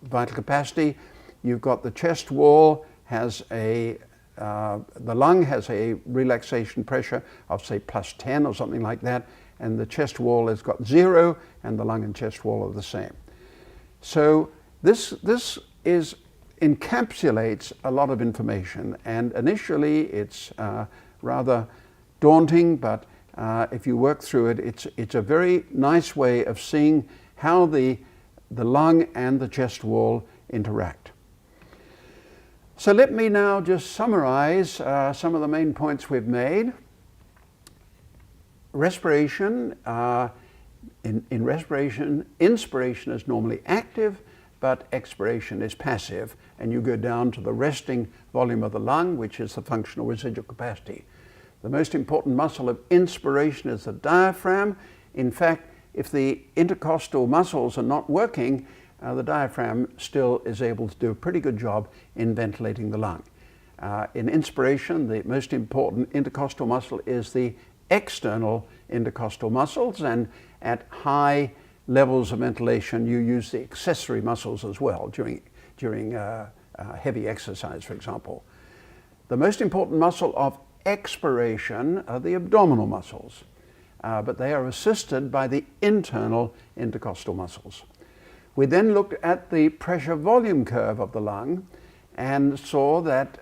vital capacity, you've got the chest wall has the lung has a relaxation pressure of say +10 or something like that, and the chest wall has got 0, and the lung and chest wall are the same. So this encapsulates a lot of information, and initially it's rather daunting, but if you work through it, it's a very nice way of seeing how the lung and the chest wall interact. So let me now just summarize some of the main points we've made. Respiration, in respiration, inspiration is normally active, but expiration is passive, and you go down to the resting volume of the lung, which is the functional residual capacity. The most important muscle of inspiration is the diaphragm. In fact, if the intercostal muscles are not working, the diaphragm still is able to do a pretty good job in ventilating the lung. In inspiration, the most important intercostal muscle is the external intercostal muscles, and at high levels of ventilation you use the accessory muscles as well during heavy exercise, for example. The most important muscle of expiration are the abdominal muscles, but they are assisted by the internal intercostal muscles. We then looked at the pressure volume curve of the lung and saw that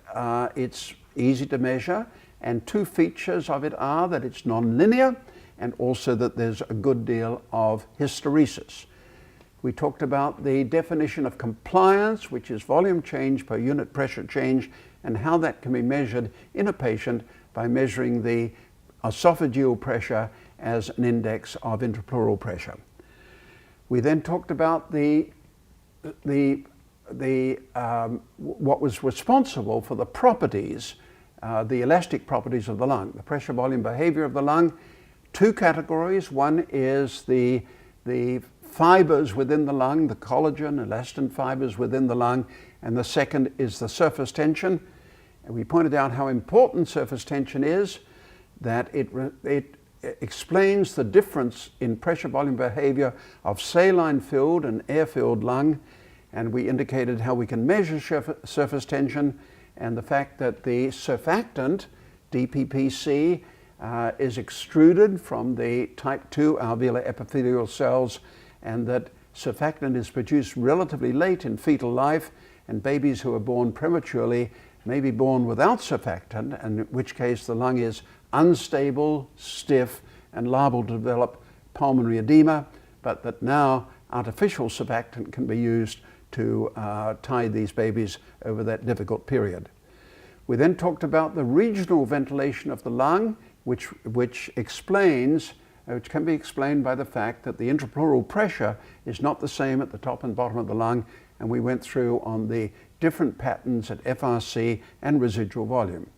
it's easy to measure, and two features of it are that it's nonlinear and also that there's a good deal of hysteresis. We talked about the definition of compliance, which is volume change per unit pressure change, and how that can be measured in a patient by measuring the esophageal pressure as an index of intrapleural pressure. We then talked about what was responsible for the properties, the elastic properties of the lung, the pressure volume behavior of the lung. Two categories. One is the fibers within the lung, the collagen, elastin fibers within the lung, and the second is the surface tension. And we pointed out how important surface tension is, that it explains the difference in pressure volume behavior of saline-filled and air-filled lung, and we indicated how we can measure surface tension and the fact that the surfactant, DPPC, is extruded from the type 2 alveolar epithelial cells, and that surfactant is produced relatively late in fetal life, and babies who are born prematurely may be born without surfactant, and in which case the lung is unstable, stiff, and liable to develop pulmonary edema, but that now artificial surfactant can be used to tide these babies over that difficult period. We then talked about the regional ventilation of the lung, which can be explained by the fact that the intrapleural pressure is not the same at the top and bottom of the lung, and we went through on the different patterns at FRC and residual volume.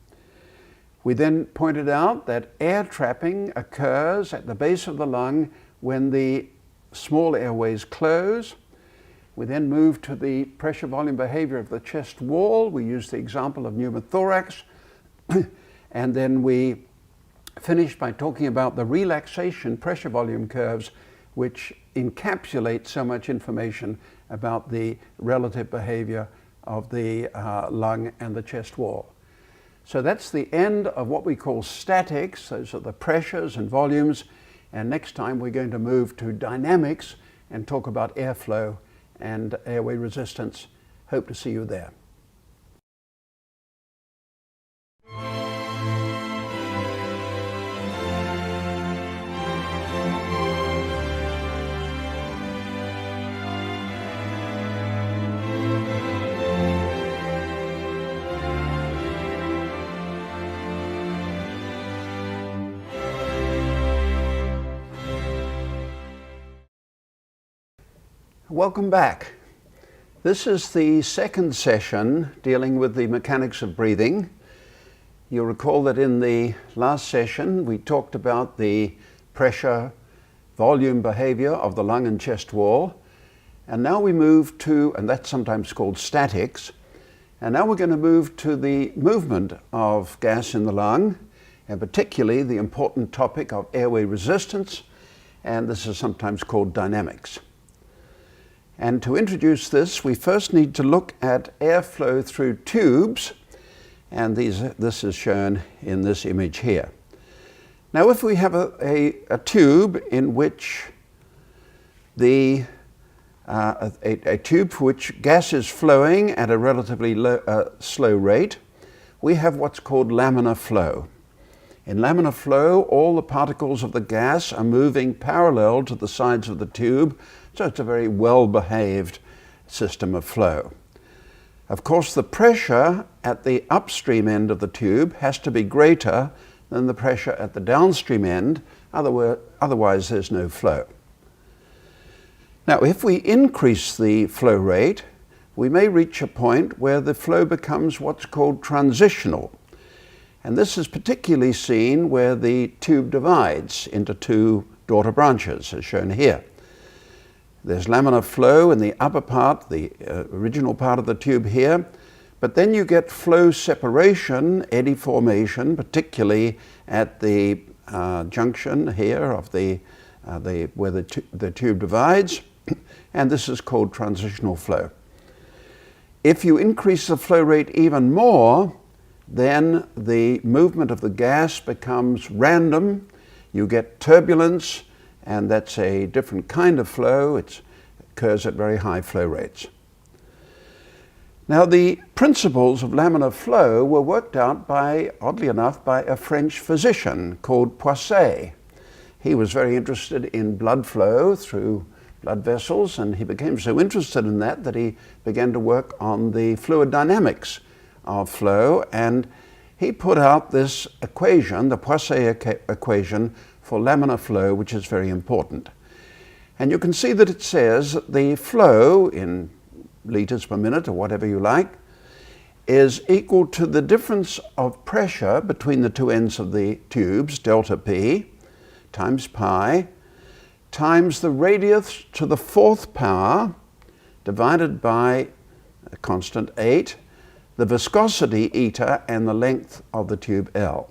We then pointed out that air trapping occurs at the base of the lung when the small airways close. We then moved to the pressure volume behavior of the chest wall. We used the example of pneumothorax. And then we finished by talking about the relaxation pressure volume curves, which encapsulate so much information about the relative behavior of the lung and the chest wall. So that's the end of what we call statics. Those are the pressures and volumes. And next time we're going to move to dynamics and talk about airflow and airway resistance. Hope to see you there. Welcome back. This is the second session dealing with the mechanics of breathing. You'll recall that in the last session we talked about the pressure volume behavior of the lung and chest wall, and now we move to, and that's sometimes called statics, and now we're going to move to the movement of gas in the lung, and particularly the important topic of airway resistance, and this is sometimes called dynamics. And to introduce this, we first need to look at airflow through tubes, and this is shown in this image here. Now, if we have a tube in which a tube for which gas is flowing at a relatively slow rate, we have what's called laminar flow. In laminar flow, all the particles of the gas are moving parallel to the sides of the tube, so it's a very well-behaved system of flow. Of course, the pressure at the upstream end of the tube has to be greater than the pressure at the downstream end, otherwise there's no flow. Now, if we increase the flow rate, we may reach a point where the flow becomes what's called transitional. And this is particularly seen where the tube divides into two daughter branches, as shown here. There's laminar flow in the upper part, the original part of the tube here, but then you get flow separation, eddy formation, particularly at the junction here of where the tube divides, and this is called transitional flow. If you increase the flow rate even more, then the movement of the gas becomes random. You get turbulence, and that's a different kind of flow. It occurs at very high flow rates. Now, the principles of laminar flow were worked out by, oddly enough, by a French physician called Poiseuille. He was very interested in blood flow through blood vessels, and he became so interested in that he began to work on the fluid dynamics of flow, and he put out this equation, the Poiseuille equation for laminar flow, which is very important. And you can see that it says that the flow in liters per minute, or whatever you like, is equal to the difference of pressure between the two ends of the tubes, delta P, times pi times the radius to the fourth power divided by a constant 8, the viscosity eta, and the length of the tube L.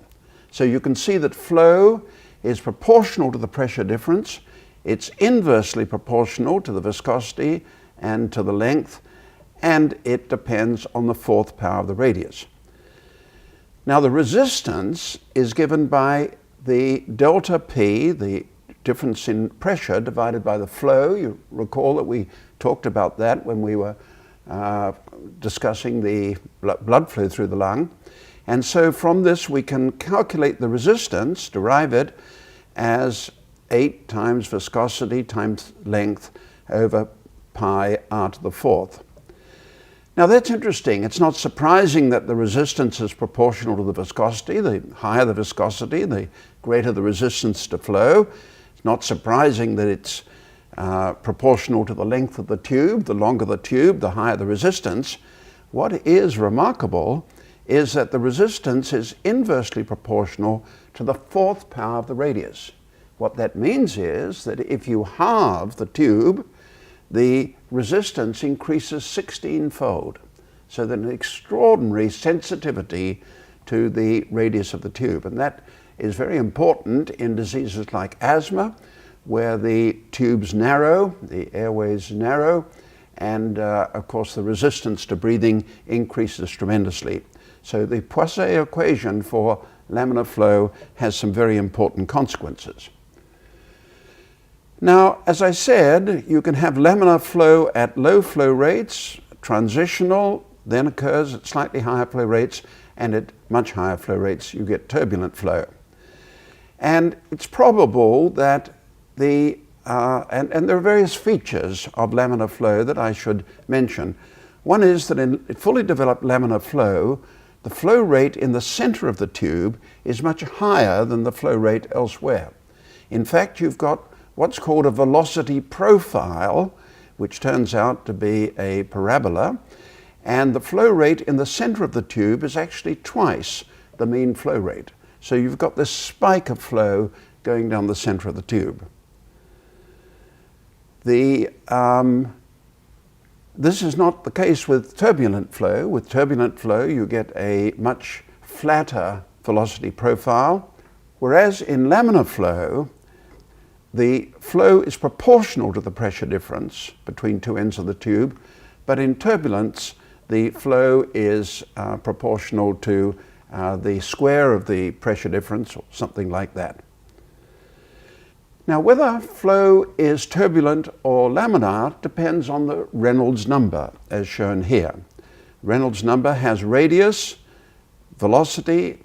So you can see that flow is proportional to the pressure difference. It's inversely proportional to the viscosity and to the length, and it depends on the fourth power of the radius. Now the resistance is given by the delta P, the difference in pressure, divided by the flow. You recall that we talked about that when we were discussing the blood flow through the lung. And so from this we can calculate the resistance, derive it as 8 times viscosity times length over pi r to the fourth. Now that's interesting. It's not surprising that the resistance is proportional to the viscosity. The higher the viscosity, the greater the resistance to flow. It's not surprising that it's proportional to the length of the tube. The longer the tube, the higher the resistance. What is remarkable is that the resistance is inversely proportional to the fourth power of the radius. What that means is that if you halve the tube, the resistance increases 16-fold. So there's an extraordinary sensitivity to the radius of the tube. And that is very important in diseases like asthma, where the tubes narrow, the airways narrow, and of course the resistance to breathing increases tremendously. So the Poisson equation for laminar flow has some very important consequences. Now, as I said, you can have laminar flow at low flow rates. Transitional then occurs at slightly higher flow rates, and at much higher flow rates you get turbulent flow. And it's probable that and there are various features of laminar flow that I should mention. One is that in fully developed laminar flow, the flow rate in the center of the tube is much higher than the flow rate elsewhere. In fact, you've got what's called a velocity profile, which turns out to be a parabola, and the flow rate in the center of the tube is actually twice the mean flow rate. So you've got this spike of flow going down the center of the tube. This is not the case with turbulent flow. With turbulent flow, you get a much flatter velocity profile, whereas in laminar flow, the flow is proportional to the pressure difference between two ends of the tube, but in turbulence, the flow is proportional to the square of the pressure difference, or something like that. Now, whether flow is turbulent or laminar depends on the Reynolds number, as shown here. Reynolds number has radius, velocity,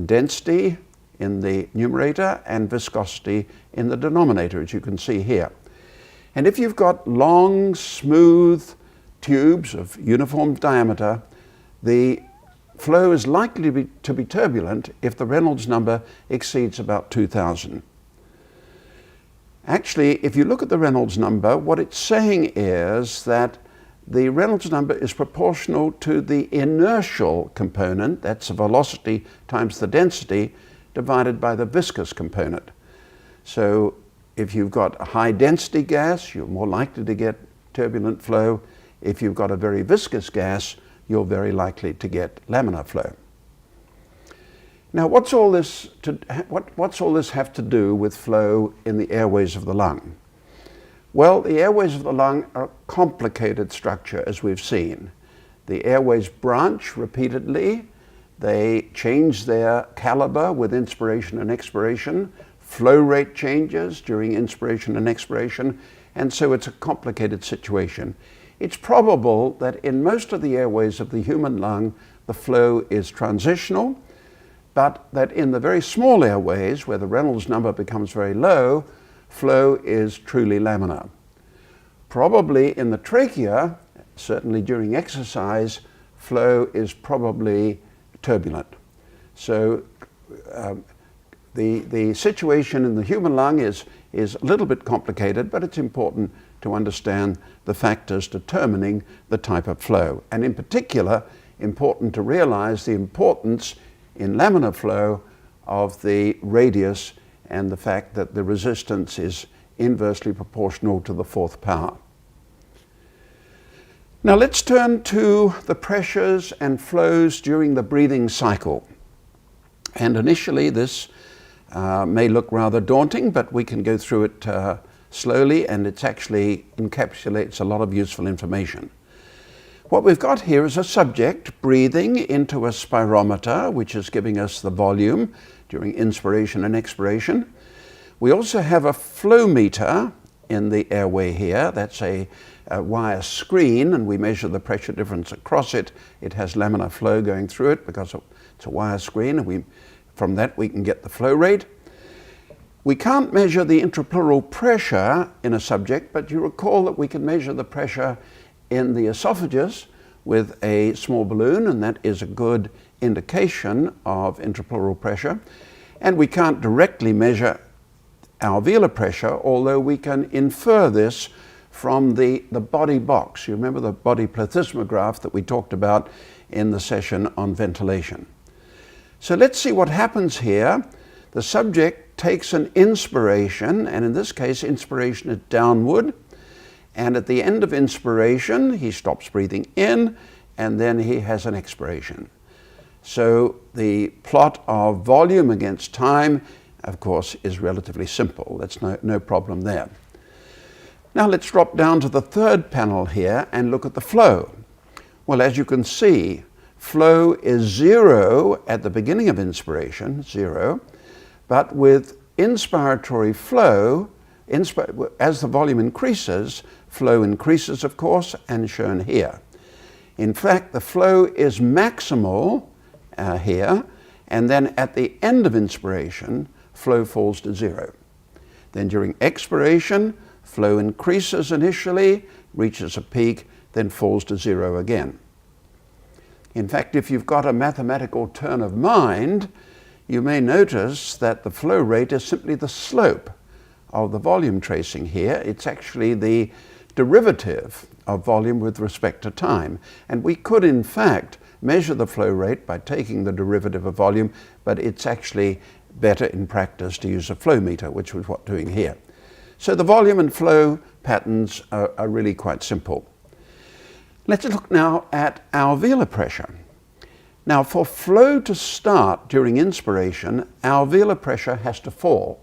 density in the numerator, and viscosity in the denominator, as you can see here. And if you've got long, smooth tubes of uniform diameter, the flow is likely to be turbulent if the Reynolds number exceeds about 2000. Actually, if you look at the Reynolds number, what it's saying is that the Reynolds number is proportional to the inertial component, that's the velocity times the density, divided by the viscous component. So if you've got a high density gas, you're more likely to get turbulent flow. If you've got a very viscous gas, you're very likely to get laminar flow. Now, what's all this have to do with flow in the airways of the lung? Well, the airways of the lung are a complicated structure, as we've seen. The airways branch repeatedly. They change their caliber with inspiration and expiration. Flow rate changes during inspiration and expiration, and so it's a complicated situation. It's probable that in most of the airways of the human lung, the flow is transitional, but that in the very small airways, where the Reynolds number becomes very low, flow is truly laminar. Probably in the trachea, certainly during exercise, flow is probably turbulent. So the situation in the human lung is a little bit complicated, but it's important to understand the factors determining the type of flow. And in particular, important to realize the importance in laminar flow of the radius and the fact that the resistance is inversely proportional to the fourth power. Now let's turn to the pressures and flows during the breathing cycle. And initially this may look rather daunting, but we can go through it slowly, and it actually encapsulates a lot of useful information. What we've got here is a subject breathing into a spirometer, which is giving us the volume during inspiration and expiration. We also have a flow meter in the airway here. That's a wire screen, and we measure the pressure difference across it. It has laminar flow going through it because it's a wire screen, and from that we can get the flow rate. We can't measure the intrapleural pressure in a subject, but you recall that we can measure the pressure in the esophagus with a small balloon, and that is a good indication of intrapleural pressure. And we can't directly measure alveolar pressure, although we can infer this from the body box. You remember the body plethysmograph that we talked about in the session on ventilation. So let's see what happens here. The subject takes an inspiration, and in this case inspiration is downward. And at the end of inspiration, he stops breathing in, and then he has an expiration. So the plot of volume against time, of course, is relatively simple. That's no problem there. Now let's drop down to the third panel here and look at the flow. Well, as you can see, flow is 0 at the beginning of inspiration, 0, but with inspiratory flow, as the volume increases, flow increases, of course, and shown here. In fact, the flow is maximal here, and then at the end of inspiration, flow falls to 0. Then during expiration, flow increases initially, reaches a peak, then falls to 0 again. In fact, if you've got a mathematical turn of mind, you may notice that the flow rate is simply the slope of the volume tracing here. It's actually the derivative of volume with respect to time. And we could, in fact, measure the flow rate by taking the derivative of volume, but it's actually better in practice to use a flow meter, which is what we're doing here. So the volume and flow patterns are really quite simple. Let's look now at alveolar pressure. Now, for flow to start during inspiration, alveolar pressure has to fall.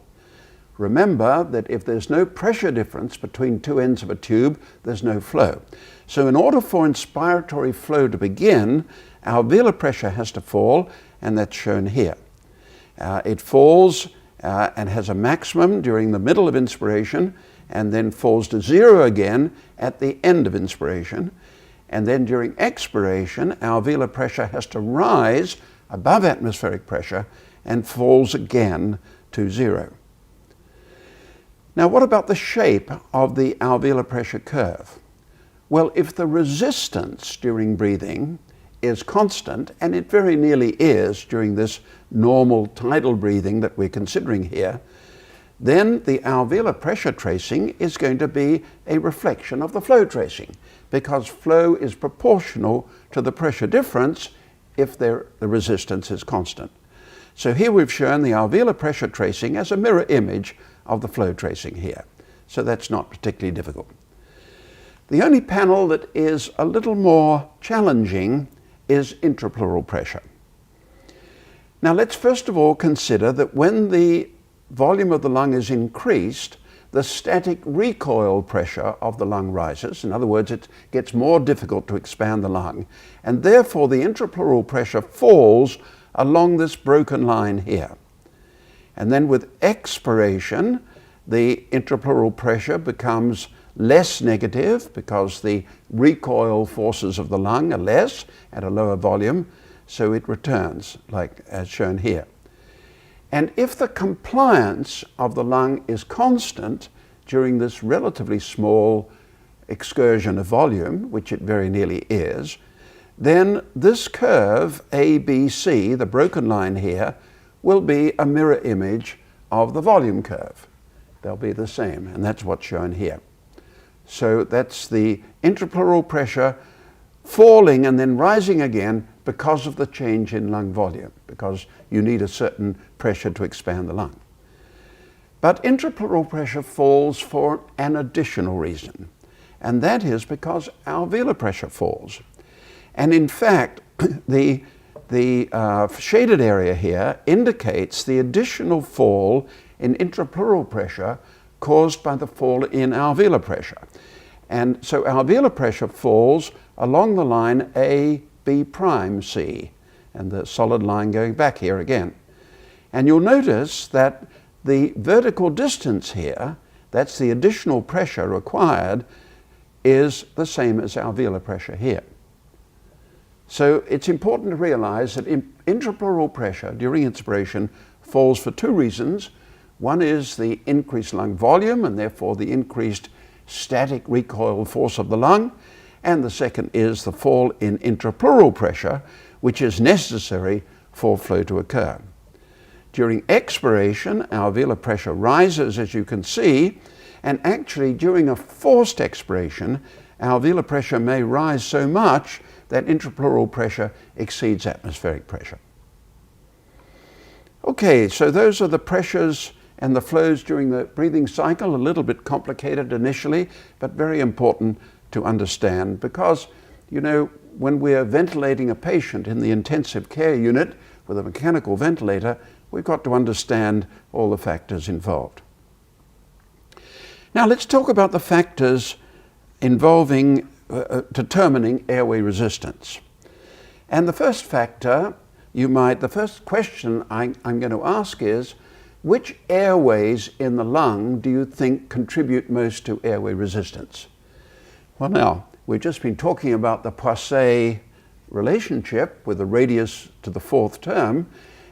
Remember that if there's no pressure difference between two ends of a tube, there's no flow. So in order for inspiratory flow to begin, alveolar pressure has to fall, and that's shown here. It falls and has a maximum during the middle of inspiration, and then falls to 0 again at the end of inspiration. And then during expiration, alveolar pressure has to rise above atmospheric pressure and falls again to 0. Now, what about the shape of the alveolar pressure curve? Well, if the resistance during breathing is constant, and it very nearly is during this normal tidal breathing that we're considering here, then the alveolar pressure tracing is going to be a reflection of the flow tracing, because flow is proportional to the pressure difference if the resistance is constant. So here we've shown the alveolar pressure tracing as a mirror image of the flow tracing here. So that's not particularly difficult. The only panel that is a little more challenging is intrapleural pressure. Now let's first of all consider that when the volume of the lung is increased, the static recoil pressure of the lung rises. In other words, it gets more difficult to expand the lung, and therefore the intrapleural pressure falls along this broken line here. And then with expiration, the intrapleural pressure becomes less negative because the recoil forces of the lung are less at a lower volume, so it returns, like as shown here. And if the compliance of the lung is constant during this relatively small excursion of volume, which it very nearly is, then this curve ABC, the broken line here, will be a mirror image of the volume curve. They'll be the same, and that's what's shown here. So that's the intrapleural pressure falling and then rising again because of the change in lung volume, because you need a certain pressure to expand the lung. But intrapleural pressure falls for an additional reason, and that is because alveolar pressure falls. And in fact, the shaded area here indicates the additional fall in intrapleural pressure caused by the fall in alveolar pressure. And so alveolar pressure falls along the line A, B prime, C, and the solid line going back here again. And you'll notice that the vertical distance here, that's the additional pressure required, is the same as alveolar pressure here. So it's important to realize that intrapleural pressure during inspiration falls for two reasons. One is the increased lung volume and therefore the increased static recoil force of the lung, and the second is the fall in intrapleural pressure, which is necessary for flow to occur. During expiration, alveolar pressure rises, as you can see, and actually during a forced expiration, alveolar pressure may rise so much that intrapleural pressure exceeds atmospheric pressure. Okay, so those are the pressures and the flows during the breathing cycle, a little bit complicated initially, but very important to understand because, you know, when we're ventilating a patient in the intensive care unit with a mechanical ventilator, we've got to understand all the factors involved. Now let's talk about the factors involving determining airway resistance. And the first factor, the first question I'm going to ask is, which airways in the lung do you think contribute most to airway resistance? Well now, we've just been talking about the Poiseuille relationship with the radius to the fourth term,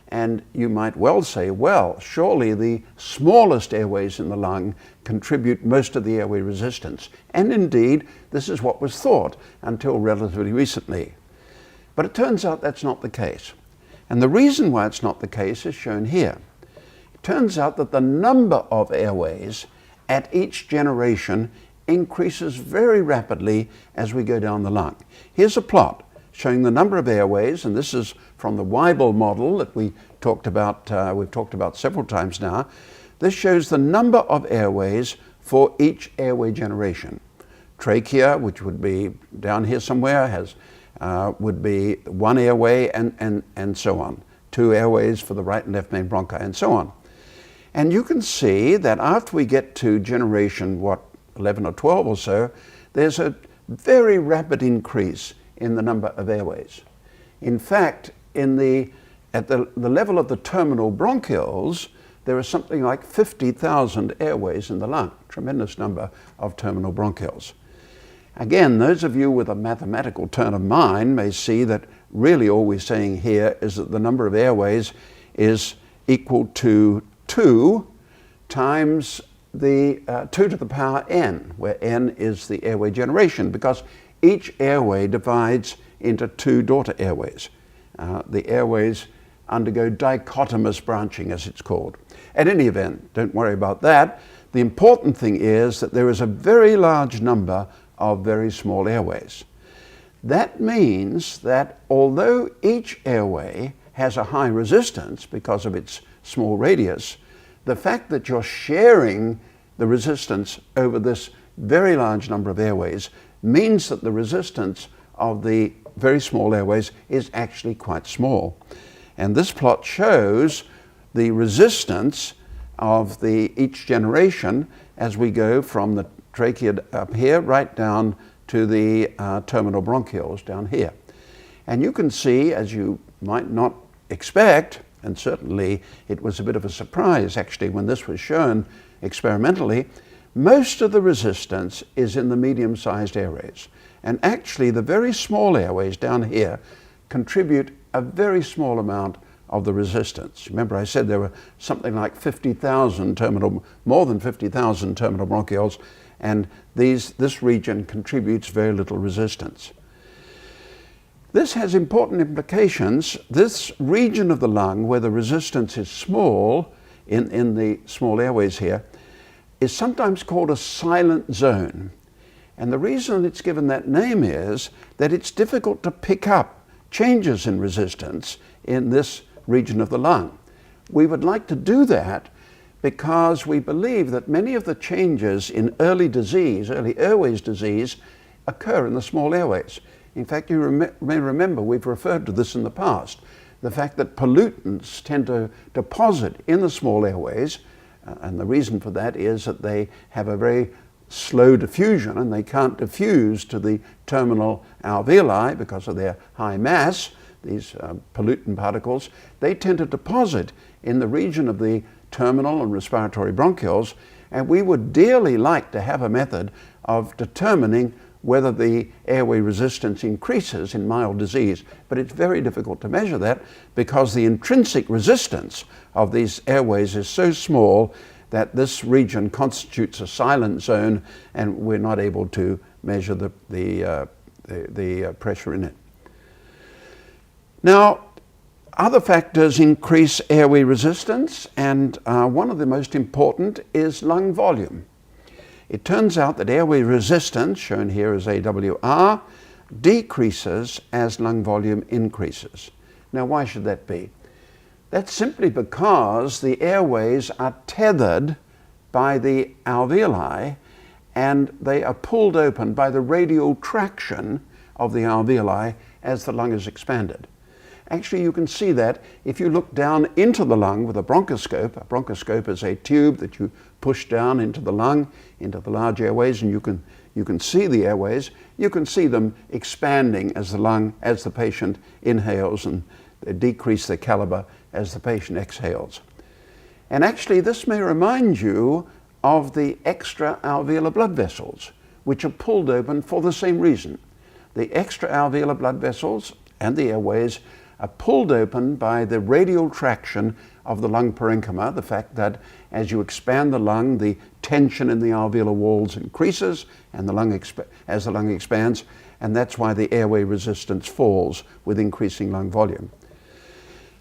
and you might well say, well, surely the smallest airways in the lung contribute most of the airway resistance. And indeed, this is what was thought until relatively recently. But it turns out that's not the case. And the reason why it's not the case is shown here. It turns out that the number of airways at each generation increases very rapidly as we go down the lung. Here's a plot showing the number of airways, and this is from the Weibull model that we've talked about several times now. This shows the number of airways for each airway generation. Trachea, which would be down here somewhere, would be one airway and so on. Two airways for the right and left main bronchi and so on. And you can see that after we get to generation, 11 or 12 or so, there's a very rapid increase in the number of airways. In fact, at the level of the terminal bronchioles, there are something like 50,000 airways in the lung, tremendous number of terminal bronchioles. Again, those of you with a mathematical turn of mind may see that really all we're saying here is that the number of airways is equal to 2 times the 2 to the power n, where n is the airway generation, because each airway divides into 2 daughter airways. The airways undergo dichotomous branching, as it's called. At any event, don't worry about that. The important thing is that there is a very large number of very small airways. That means that although each airway has a high resistance because of its small radius, the fact that you're sharing the resistance over this very large number of airways means that the resistance of the very small airways is actually quite small. And this plot shows the resistance of each generation as we go from the trachea up here right down to the terminal bronchioles down here. And you can see, as you might not expect, and certainly it was a bit of a surprise actually when this was shown experimentally, most of the resistance is in the medium-sized airways. And actually the very small airways down here contribute a very small amount of the resistance. Remember I said there were something like 50,000 more than 50,000 terminal bronchioles, and this region contributes very little resistance. This has important implications. This region of the lung where the resistance is small, in the small airways here, is sometimes called a silent zone. And the reason it's given that name is that it's difficult to pick up changes in resistance in this region of the lung. We would like to do that because we believe that many of the changes in early disease, early airways disease, occur in the small airways. In fact, you may remember we've referred to this in the past, the fact that pollutants tend to deposit in the small airways, and the reason for that is that they have a very slow diffusion and they can't diffuse to the terminal alveoli because of their high mass, these pollutant particles. They tend to deposit in the region of the terminal and respiratory bronchioles, and we would dearly like to have a method of determining whether the airway resistance increases in mild disease. But it's very difficult to measure that because the intrinsic resistance of these airways is so small that this region constitutes a silent zone and we're not able to measure the pressure in it. Now, other factors increase airway resistance, and one of the most important is lung volume. It turns out that airway resistance, shown here as AWR, decreases as lung volume increases. Now, why should that be? That's simply because the airways are tethered by the alveoli and they are pulled open by the radial traction of the alveoli as the lung is expanded. Actually, you can see that if you look down into the lung with a bronchoscope. A bronchoscope is a tube that you push down into the lung, into the large airways, and you can see the airways. You can see them expanding as the patient inhales, and they decrease their caliber as the patient exhales. And actually, this may remind you of the extra-alveolar blood vessels, which are pulled open for the same reason. The extra-alveolar blood vessels and the airways are pulled open by the radial traction of the lung parenchyma, the fact that as you expand the lung, the tension in the alveolar walls increases and as the lung expands, and that's why the airway resistance falls with increasing lung volume.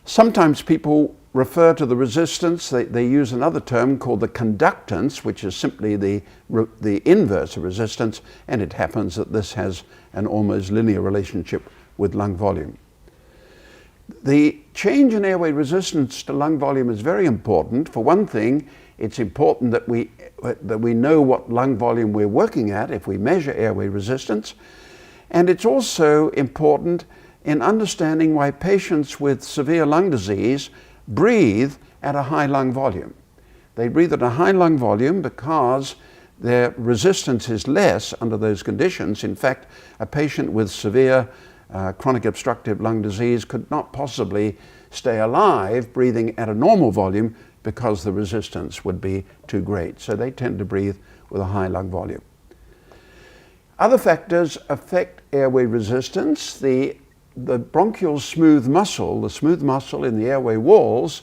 Sometimes people refer to the resistance, they use another term called the conductance, which is simply the inverse of resistance, and it happens that this has an almost linear relationship with lung volume. The change in airway resistance to lung volume is very important. For one thing, it's important that we know what lung volume we're working at if we measure airway resistance. And it's also important in understanding why patients with severe lung disease breathe at a high lung volume. They breathe at a high lung volume because their resistance is less under those conditions. In fact, a patient with severe chronic obstructive lung disease could not possibly stay alive breathing at a normal volume because the resistance would be too great. So they tend to breathe with a high lung volume. Other factors affect airway resistance. The bronchial smooth muscle, the smooth muscle in the airway walls,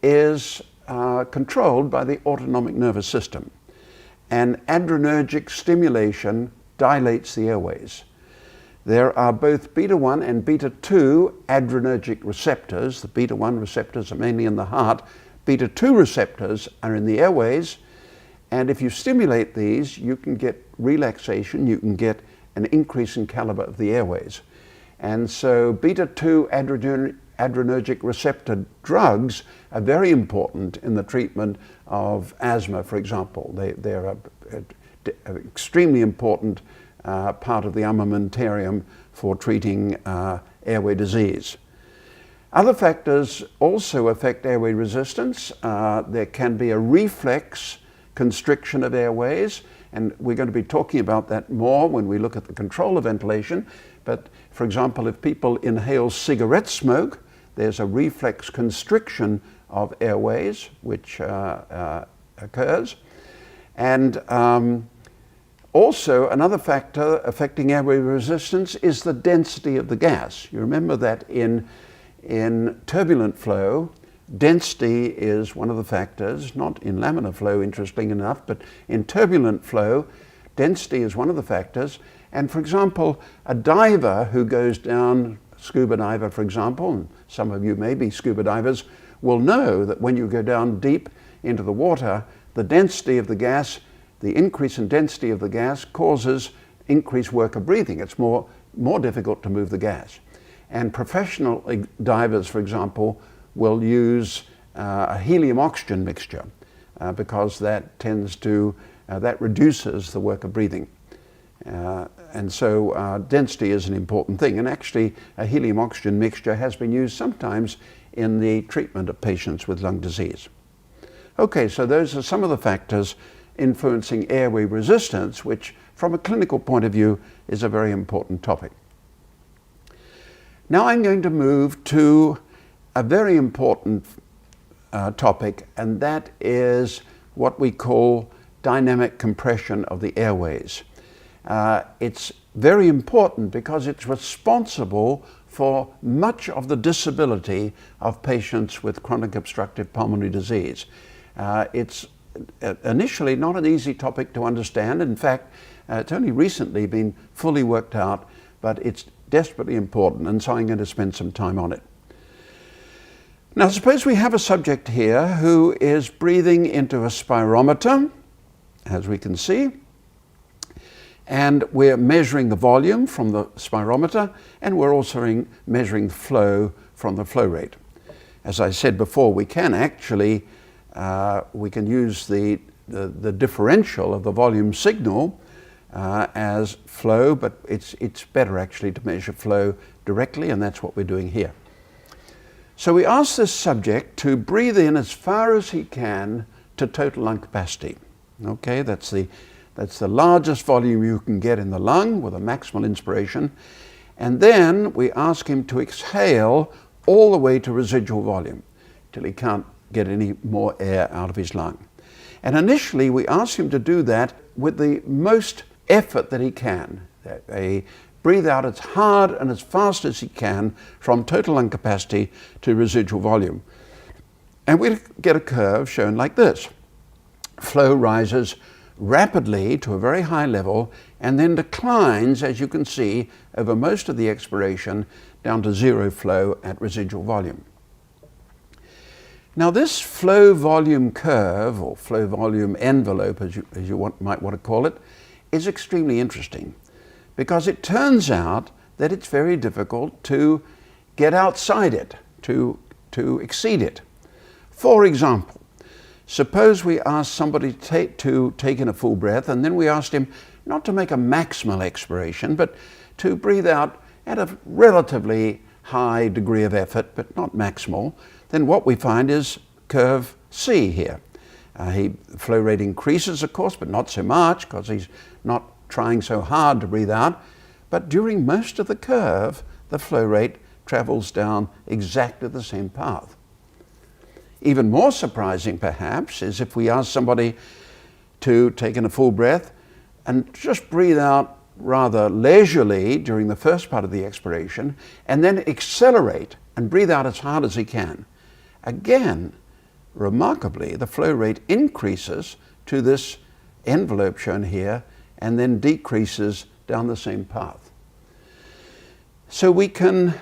is controlled by the autonomic nervous system. And adrenergic stimulation dilates the airways. There are both beta-1 and beta-2 adrenergic receptors. The beta-1 receptors are mainly in the heart. Beta-2 receptors are in the airways. And if you stimulate these, you can get relaxation, you can get an increase in caliber of the airways. And so beta-2 adrenergic receptor drugs are very important in the treatment of asthma, for example. They're an extremely important part of the armamentarium for treating airway disease. Other factors also affect airway resistance. There can be a reflex constriction of airways, and we're going to be talking about that more when we look at the control of ventilation. But for example, if people inhale cigarette smoke, there's a reflex constriction of airways which occurs. And also, another factor affecting airway resistance is the density of the gas. You remember that in turbulent flow, density is one of the factors, not in laminar flow, interesting enough, but in turbulent flow, density is one of the factors. And for example, a diver who goes down, scuba diver for example, and some of you may be scuba divers, will know that when you go down deep into the water, the density of the gas, the increase in density of the gas causes increased work of breathing. It's more difficult to move the gas. And professional divers, for example, will use a helium-oxygen mixture. because that tends to, that reduces the work of breathing. And so density is an important thing. And actually, a helium-oxygen mixture has been used sometimes in the treatment of patients with lung disease. Okay, so those are some of the factors influencing airway resistance, which from a clinical point of view is a very important topic. Now I'm going to move to a very important topic, and that is what we call dynamic compression of the airways. It's very important because it's responsible for much of the disability of patients with chronic obstructive pulmonary disease. It's initially not an easy topic to understand. In fact, it's only recently been fully worked out, but it's desperately important, and so I'm going to spend some time on it. Now, suppose we have a subject here who is breathing into a spirometer, as we can see, and we're measuring the volume from the spirometer, and we're also measuring the flow from the flow rate. As I said before, we can actually we can use the differential of the volume signal as flow, but it's better actually to measure flow directly, and that's what we're doing here. So we ask this subject to breathe in as far as he can to total lung capacity. Okay, that's the largest volume you can get in the lung with a maximal inspiration. And then we ask him to exhale all the way to residual volume till he can't get any more air out of his lung. And initially we ask him to do that with the most effort that he can. Breathe out as hard and as fast as he can from total lung capacity to residual volume. And we get a curve shown like this. Flow rises rapidly to a very high level and then declines, as you can see, over most of the expiration down to zero flow at residual volume. Now this flow volume curve, or flow volume envelope as you might want to call it, is extremely interesting because it turns out that it's very difficult to get outside it, to exceed it. For example, suppose we ask somebody to take in a full breath, and then we asked him not to make a maximal expiration, but to breathe out at a relatively high degree of effort, but not maximal. Then what we find is curve C here. Flow rate increases, of course, but not so much because he's not trying so hard to breathe out. But during most of the curve, the flow rate travels down exactly the same path. Even more surprising, perhaps, is if we ask somebody to take in a full breath and just breathe out rather leisurely during the first part of the expiration, and then accelerate and breathe out as hard as he can. Again, remarkably, the flow rate increases to this envelope shown here and then decreases down the same path. So we can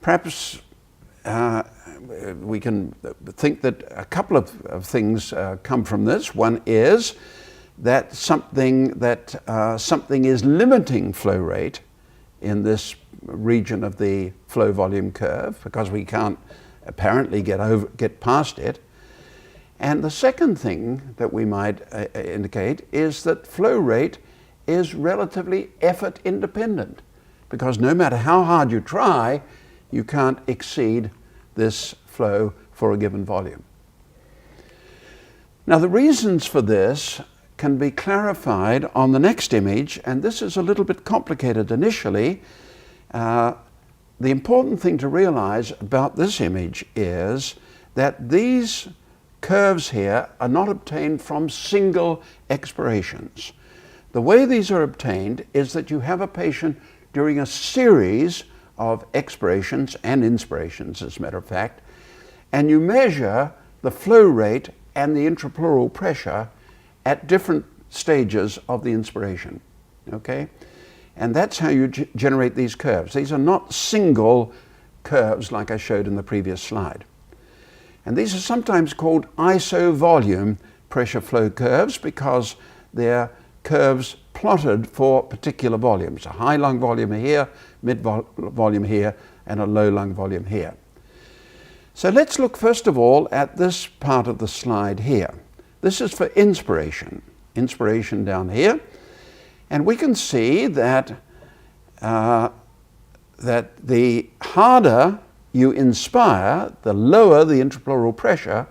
perhaps we can think that a couple of things come from this. One is that something is limiting flow rate in this region of the flow volume curve because we can't apparently get past it. And the second thing that we might indicate is that flow rate is relatively effort independent because no matter how hard you try, you can't exceed this flow for a given volume. Now the reasons for this can be clarified on the next image, and this is a little bit complicated initially. The important thing to realize about this image is that these curves here are not obtained from single expirations. The way these are obtained is that you have a patient during a series of expirations and inspirations, as a matter of fact, and you measure the flow rate and the intrapleural pressure at different stages of the inspiration, okay? And that's how you generate these curves. These are not single curves like I showed in the previous slide. And these are sometimes called isovolume pressure flow curves because they're curves plotted for particular volumes. A high lung volume here, mid volume here, and a low lung volume here. So let's look first of all at this part of the slide here. This is for inspiration. Inspiration down here. And we can see that, that the harder you inspire, the lower the intrapleural pressure,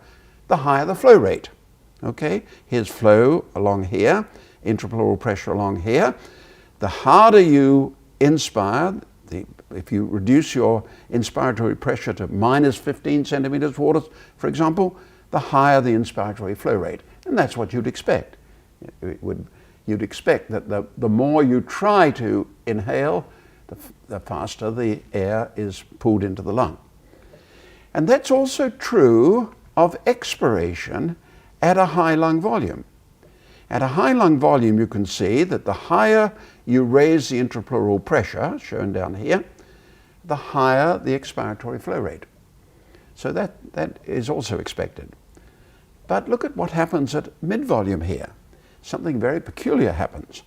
the higher the flow rate. Okay, here's flow along here, intrapleural pressure along here. The harder you inspire, if you reduce your inspiratory pressure to minus 15 centimeters of water, for example, the higher the inspiratory flow rate. And that's what you'd expect. You'd expect that the more you try to inhale, the faster the air is pulled into the lung. And that's also true of expiration at a high lung volume. At a high lung volume, you can see that the higher you raise the intrapleural pressure, shown down here, the higher the expiratory flow rate. So that is also expected. But look at what happens at mid-volume here. Something very peculiar happens.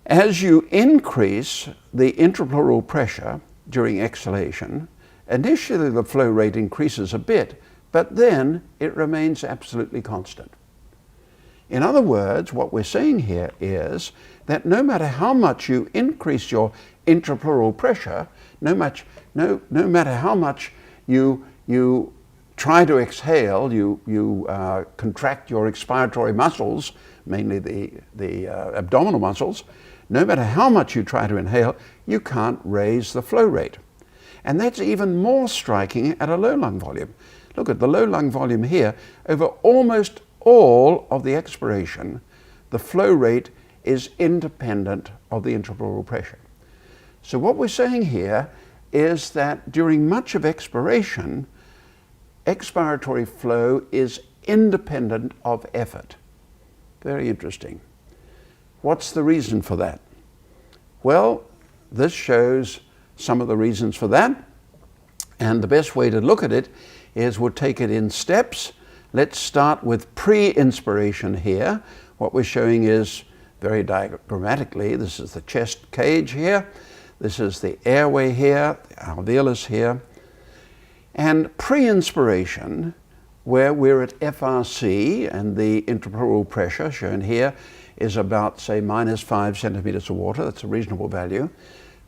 As you increase the intrapleural pressure during exhalation, initially the flow rate increases a bit, but then it remains absolutely constant. In other words, what we're saying here is that no matter how much you increase your intrapleural pressure, no matter how much you try to exhale, you contract your expiratory muscles, mainly the abdominal muscles, no matter how much you try to inhale, you can't raise the flow rate. And that's even more striking at a low lung volume. Look at the low lung volume here. Over almost all of the expiration, the flow rate is independent of the intrapleural pressure. So what we're saying here is that during much of expiration, expiratory flow is independent of effort. Very interesting. What's the reason for that? Well, this shows some of the reasons for that. And the best way to look at it is we'll take it in steps. Let's start with pre-inspiration here. What we're showing is very diagrammatically, this is the chest cage here. This is the airway here, the alveolus here. And pre-inspiration, where we're at FRC and the intrapleural pressure shown here is about, say, minus 5 centimeters of water. That's a reasonable value.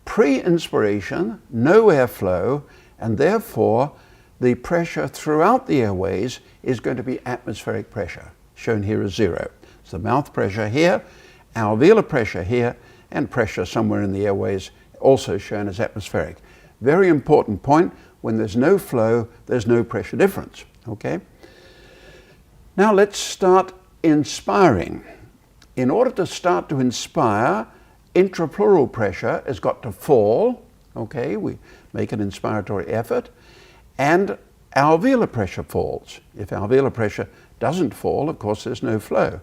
Pre-inspiration, no airflow, and therefore the pressure throughout the airways is going to be atmospheric pressure, shown here as 0. So the mouth pressure here, alveolar pressure here, and pressure somewhere in the airways also shown as atmospheric. Very important point. When there's no flow, there's no pressure difference. Okay? Now let's start inspiring. In order to start to inspire, intrapleural pressure has got to fall. Okay, we make an inspiratory effort, and alveolar pressure falls. If alveolar pressure doesn't fall, of course, there's no flow.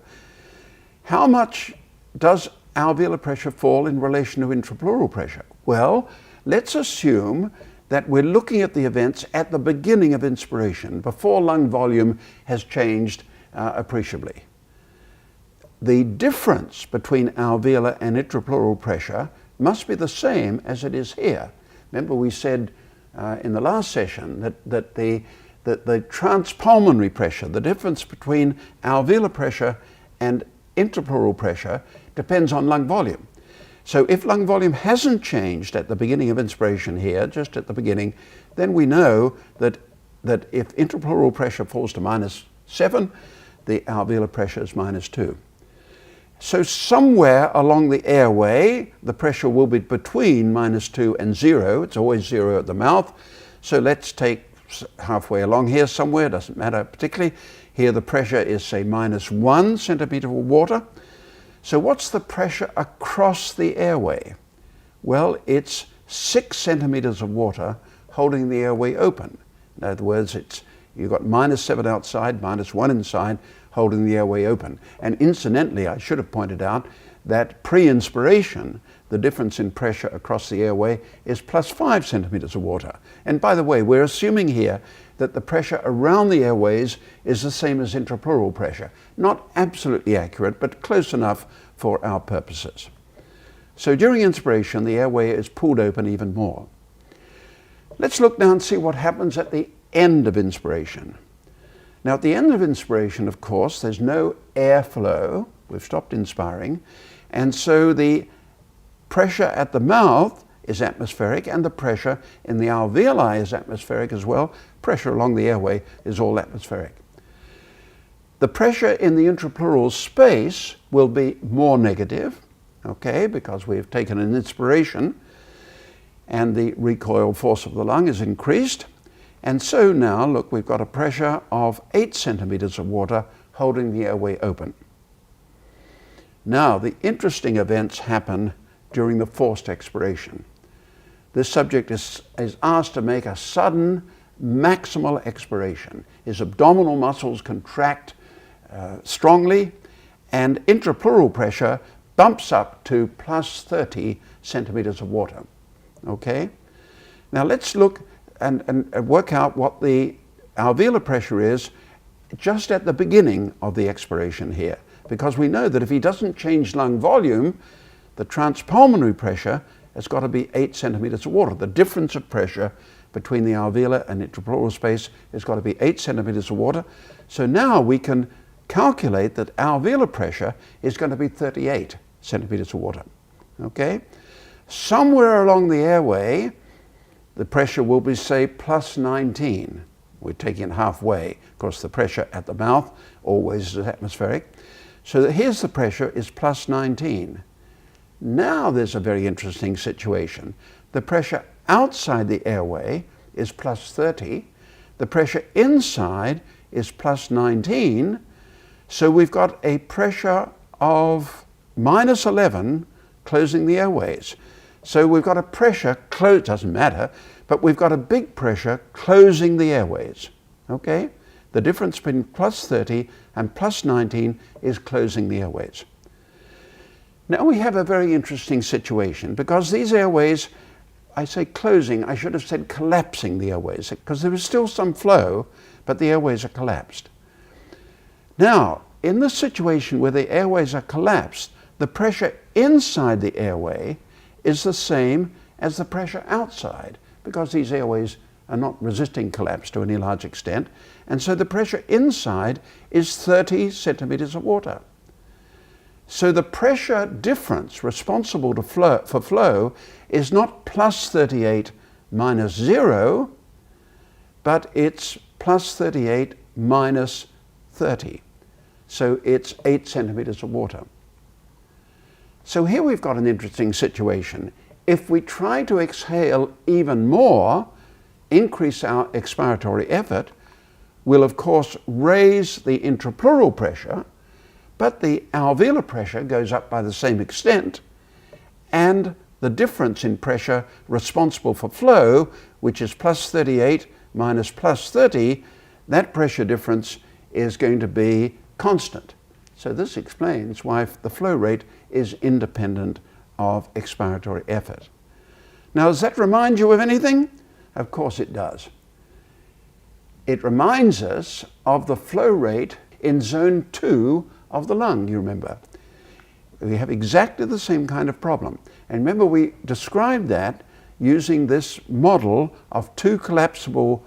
How much does alveolar pressure fall in relation to intrapleural pressure? Well, let's assume that we're looking at the events at the beginning of inspiration, before lung volume has changed appreciably. The difference between alveolar and intrapleural pressure must be the same as it is here. Remember we said in the last session that the transpulmonary pressure, the difference between alveolar pressure and intrapleural pressure, depends on lung volume. So if lung volume hasn't changed at the beginning of inspiration here, just at the beginning, then we know that if intrapleural pressure falls to minus 7, the alveolar pressure is minus 2. So somewhere along the airway, the pressure will be between minus 2 and 0. It's always 0 at the mouth. So let's take halfway along here somewhere, doesn't matter particularly. Here the pressure is, say, minus 1 centimeter of water. So what's the pressure across the airway? Well, it's 6 centimeters of water holding the airway open. In other words, you've got minus 7 outside, minus 1 inside, holding the airway open. And incidentally, I should have pointed out that pre-inspiration, the difference in pressure across the airway is plus 5 centimeters of water. And by the way, we're assuming here that the pressure around the airways is the same as intrapleural pressure. Not absolutely accurate, but close enough for our purposes. So during inspiration, the airway is pulled open even more. Let's look now and see what happens at the end of inspiration. Now at the end of inspiration, of course, there's no airflow. We've stopped inspiring. And so the pressure at the mouth is atmospheric, and the pressure in the alveoli is atmospheric as well. Pressure along the airway is all atmospheric. The pressure in the intrapleural space will be more negative, okay, because we've taken an inspiration and the recoil force of the lung is increased. And so now, look, we've got a pressure of 8 centimeters of water holding the airway open. Now, the interesting events happen during the forced expiration. This subject is asked to make a sudden maximal expiration. His abdominal muscles contract strongly, and intrapleural pressure bumps up to plus 30 centimeters of water. Okay? Now let's look and work out what the alveolar pressure is just at the beginning of the expiration here, because we know that if he doesn't change lung volume, the transpulmonary pressure has got to be 8 centimeters of water. The difference of pressure between the alveolar and intrapleural space has got to be 8 centimeters of water. So now we can calculate that alveolar pressure is going to be 38 centimeters of water. Okay? Somewhere along the airway, the pressure will be, say, plus 19. We're taking it halfway. Of course, the pressure at the mouth always is atmospheric. So that here's the pressure is plus 19. Now there's a very interesting situation. The pressure outside the airway is plus 30. The pressure inside is plus 19. So we've got a pressure of minus 11 closing the airways. So we've got a pressure, doesn't matter, but we've got a big pressure closing the airways. Okay? The difference between plus 30 and plus 19 is closing the airways. Now we have a very interesting situation, because these airways, I say closing, I should have said collapsing the airways, because there is still some flow, but the airways are collapsed. Now, in the situation where the airways are collapsed, the pressure inside the airway is the same as the pressure outside, because these airways are not resisting collapse to any large extent, and so the pressure inside is 30 centimeters of water. So the pressure difference responsible for flow is not plus 38 minus 0, but it's plus 38 minus 30. So it's 8 centimeters of water. So here we've got an interesting situation. If we try to exhale even more, increase our expiratory effort, we'll of course raise the intrapleural pressure, but the alveolar pressure goes up by the same extent, and the difference in pressure responsible for flow, which is plus 38 minus plus 30, that pressure difference is going to be constant. So this explains why the flow rate is independent of expiratory effort. Now, does that remind you of anything? Of course it does. It reminds us of the flow rate in zone 2 of the lung, you remember. We have exactly the same kind of problem. And remember, we described that using this model of 2 collapsible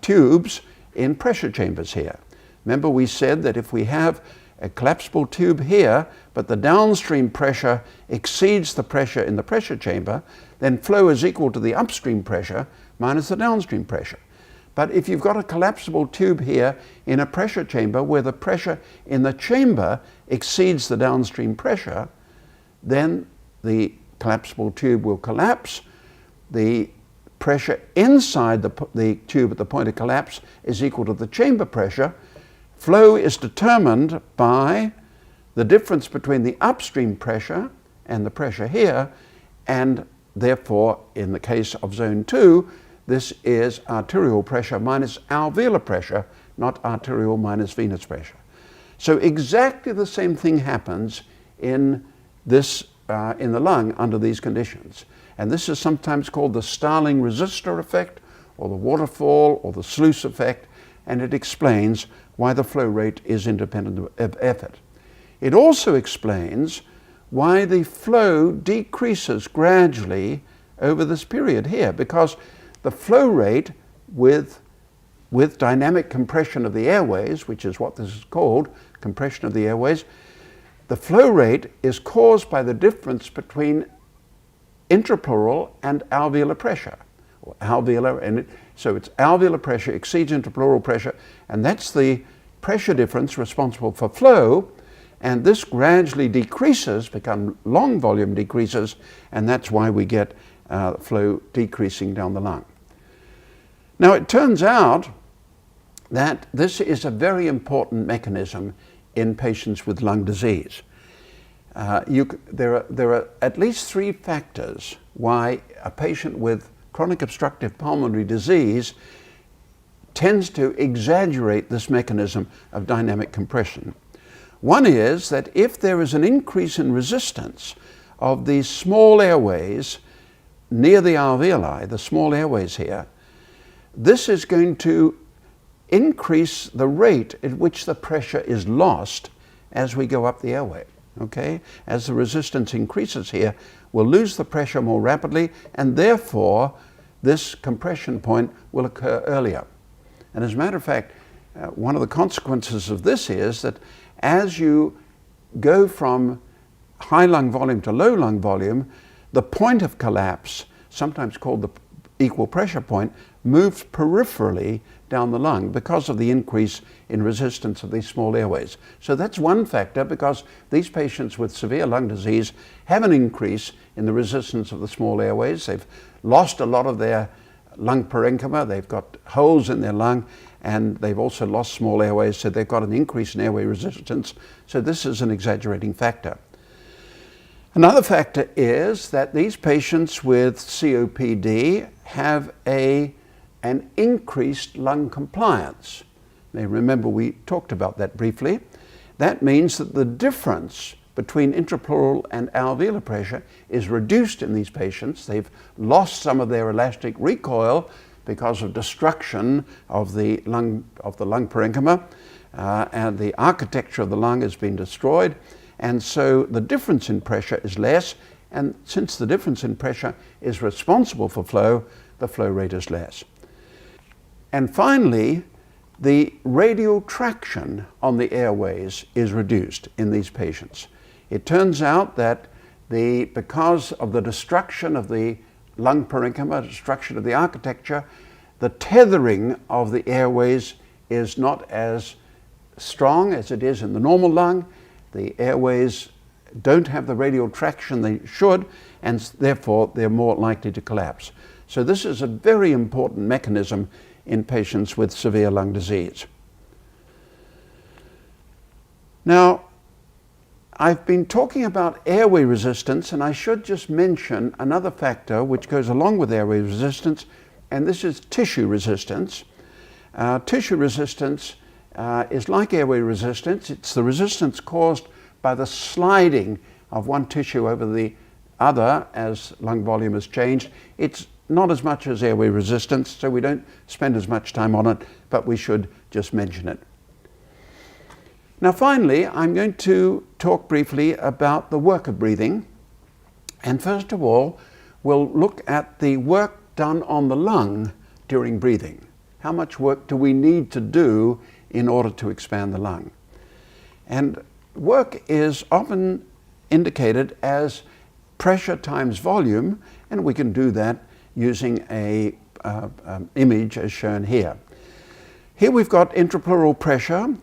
tubes in pressure chambers here. Remember, we said that if we have a collapsible tube here, but the downstream pressure exceeds the pressure in the pressure chamber, then flow is equal to the upstream pressure minus the downstream pressure. But if you've got a collapsible tube here in a pressure chamber where the pressure in the chamber exceeds the downstream pressure, then the collapsible tube will collapse. The pressure inside the tube at the point of collapse is equal to the chamber pressure. Flow is determined by the difference between the upstream pressure and the pressure here, and therefore, in the case of zone 2, this is arterial pressure minus alveolar pressure, not arterial minus venous pressure. So exactly the same thing happens in the lung under these conditions. And this is sometimes called the Starling resistor effect, or the waterfall, or the sluice effect, and it explains why the flow rate is independent of effort. It also explains why the flow decreases gradually over this period here, because the flow rate with with dynamic compression of the airways, which is what this is called, compression of the airways, the flow rate is caused by the difference between intrapleural and alveolar pressure. Or alveolar, and so it's alveolar pressure exceeds intrapleural pressure, and that's the pressure difference responsible for flow, and this gradually decreases, become long volume decreases, and that's why we get flow decreasing down the lung. Now it turns out that this is a very important mechanism in patients with lung disease. There are at least 3 factors why a patient with chronic obstructive pulmonary disease tends to exaggerate this mechanism of dynamic compression. One is that if there is an increase in resistance of these small airways near the alveoli, the small airways here, this is going to increase the rate at which the pressure is lost as we go up the airway. Okay? As the resistance increases here, we'll lose the pressure more rapidly, and therefore this compression point will occur earlier. And as a matter of fact, one of the consequences of this is that as you go from high lung volume to low lung volume, the point of collapse, sometimes called the equal pressure point, moves peripherally down the lung because of the increase in resistance of these small airways. So that's one factor, because these patients with severe lung disease have an increase in the resistance of the small airways. They've lost a lot of their lung parenchyma, they've got holes in their lung, and they've also lost small airways, so they've got an increase in airway resistance. So this is an exaggerating factor. Another factor is that these patients with COPD have an increased lung compliance. Now remember, we talked about that briefly. That means that the difference between intrapleural and alveolar pressure is reduced in these patients. They've lost some of their elastic recoil because of destruction of the lung parenchyma, and the architecture of the lung has been destroyed, and so the difference in pressure is less, and since the difference in pressure is responsible for flow, the flow rate is less. And finally, the radial traction on the airways is reduced in these patients. It turns out that because of the destruction of the lung parenchyma, destruction of the architecture, the tethering of the airways is not as strong as it is in the normal lung. The airways don't have the radial traction they should, and therefore they're more likely to collapse. So this is a very important mechanism in patients with severe lung disease. Now, I've been talking about airway resistance, and I should just mention another factor which goes along with airway resistance, and this is tissue resistance. Tissue resistance is like airway resistance. It's the resistance caused by the sliding of one tissue over the other as lung volume has changed. It's not as much as airway resistance, so we don't spend as much time on it, but we should just mention it. Now finally, I'm going to talk briefly about the work of breathing. And first of all, we'll look at the work done on the lung during breathing. How much work do we need to do in order to expand the lung? And work is often indicated as pressure times volume, and we can do that using a image as shown here. Here we've got intrapleural pressure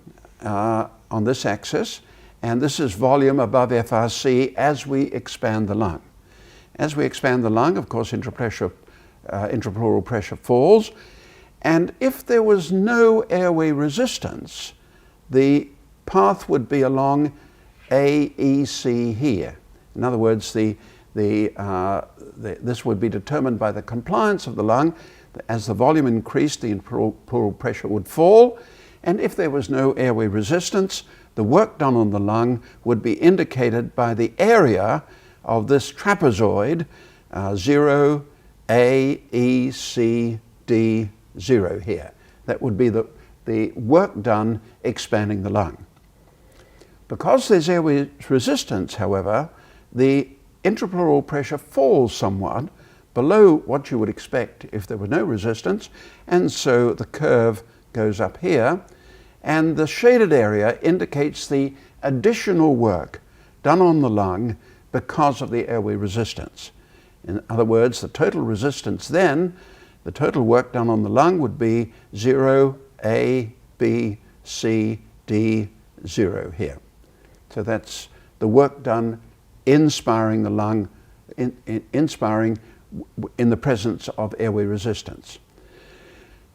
on this axis, and this is volume above FRC as we expand the lung. As we expand the lung, of course, intrapleural pressure falls, and if there was no airway resistance, the path would be along AEC here. In other words, this would be determined by the compliance of the lung. As the volume increased, the intrapleural pressure would fall, and if there was no airway resistance, the work done on the lung would be indicated by the area of this trapezoid, 0, A, E, C, D, 0 here. That would be the work done expanding the lung. Because there's airway resistance, however, the intrapleural pressure falls somewhat below what you would expect if there were no resistance, and so the curve goes up here, and the shaded area indicates the additional work done on the lung because of the airway resistance. In other words, the total resistance then, the total work done on the lung would be 0, A, B, C, D, 0 here. So that's the work done inspiring the lung, inspiring in the presence of airway resistance.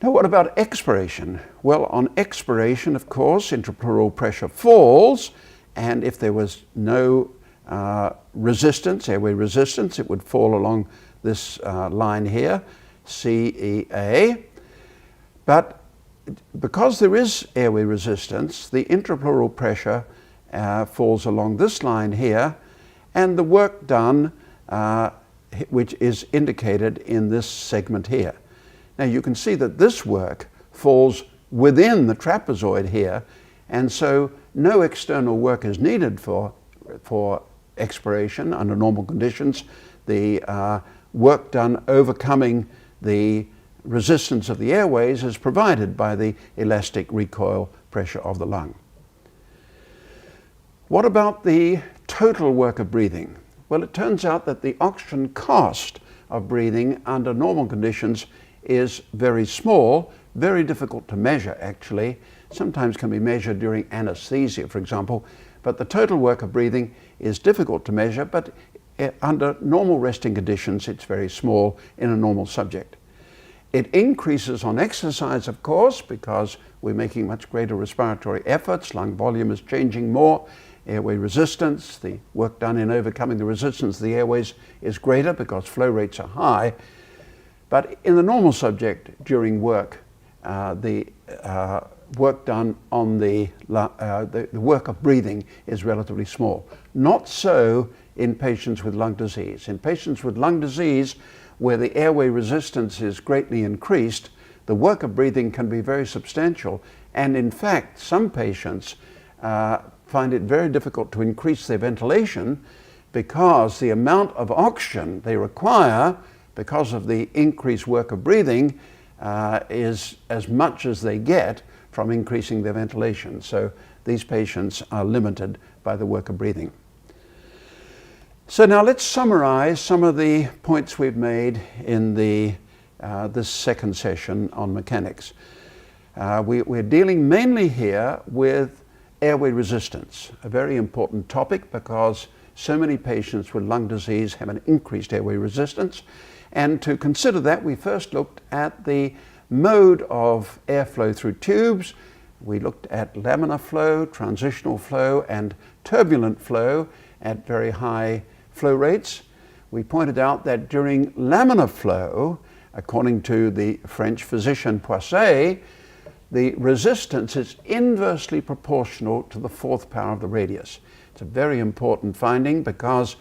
Now what about expiration? Well, on expiration, of course, intrapleural pressure falls, and if there was no resistance, airway resistance, it would fall along this line here, CEA. But because there is airway resistance, the intrapleural pressure falls along this line here, and the work done, which is indicated in this segment here. Now you can see that this work falls within the trapezoid here, and so no external work is needed for expiration under normal conditions. The work done overcoming the resistance of the airways is provided by the elastic recoil pressure of the lung. What about the total work of breathing? Well, it turns out that the oxygen cost of breathing under normal conditions is very small, very difficult to measure actually. Sometimes can be measured during anesthesia, for example, but the total work of breathing is difficult to measure, but under normal resting conditions it's very small in a normal subject. It increases on exercise, of course, because we're making much greater respiratory efforts, lung volume is changing more, airway resistance, the work done in overcoming the resistance of the airways is greater because flow rates are high. But in the normal subject during work, the work done on the work of breathing is relatively small. Not so in patients with lung disease. In patients with lung disease, where the airway resistance is greatly increased, the work of breathing can be very substantial. And in fact, some patients find it very difficult to increase their ventilation because the amount of oxygen they require because of the increased work of breathing is as much as they get from increasing their ventilation. So these patients are limited by the work of breathing. So now let's summarize some of the points we've made in this second session on mechanics. We're dealing mainly here with airway resistance, a very important topic because so many patients with lung disease have an increased airway resistance. And to consider that, we first looked at the mode of airflow through tubes. We looked at laminar flow, transitional flow, and turbulent flow at very high flow rates. We pointed out that during laminar flow, according to the French physician Poiseuille, the resistance is inversely proportional to the fourth power of the radius. It's a very important finding because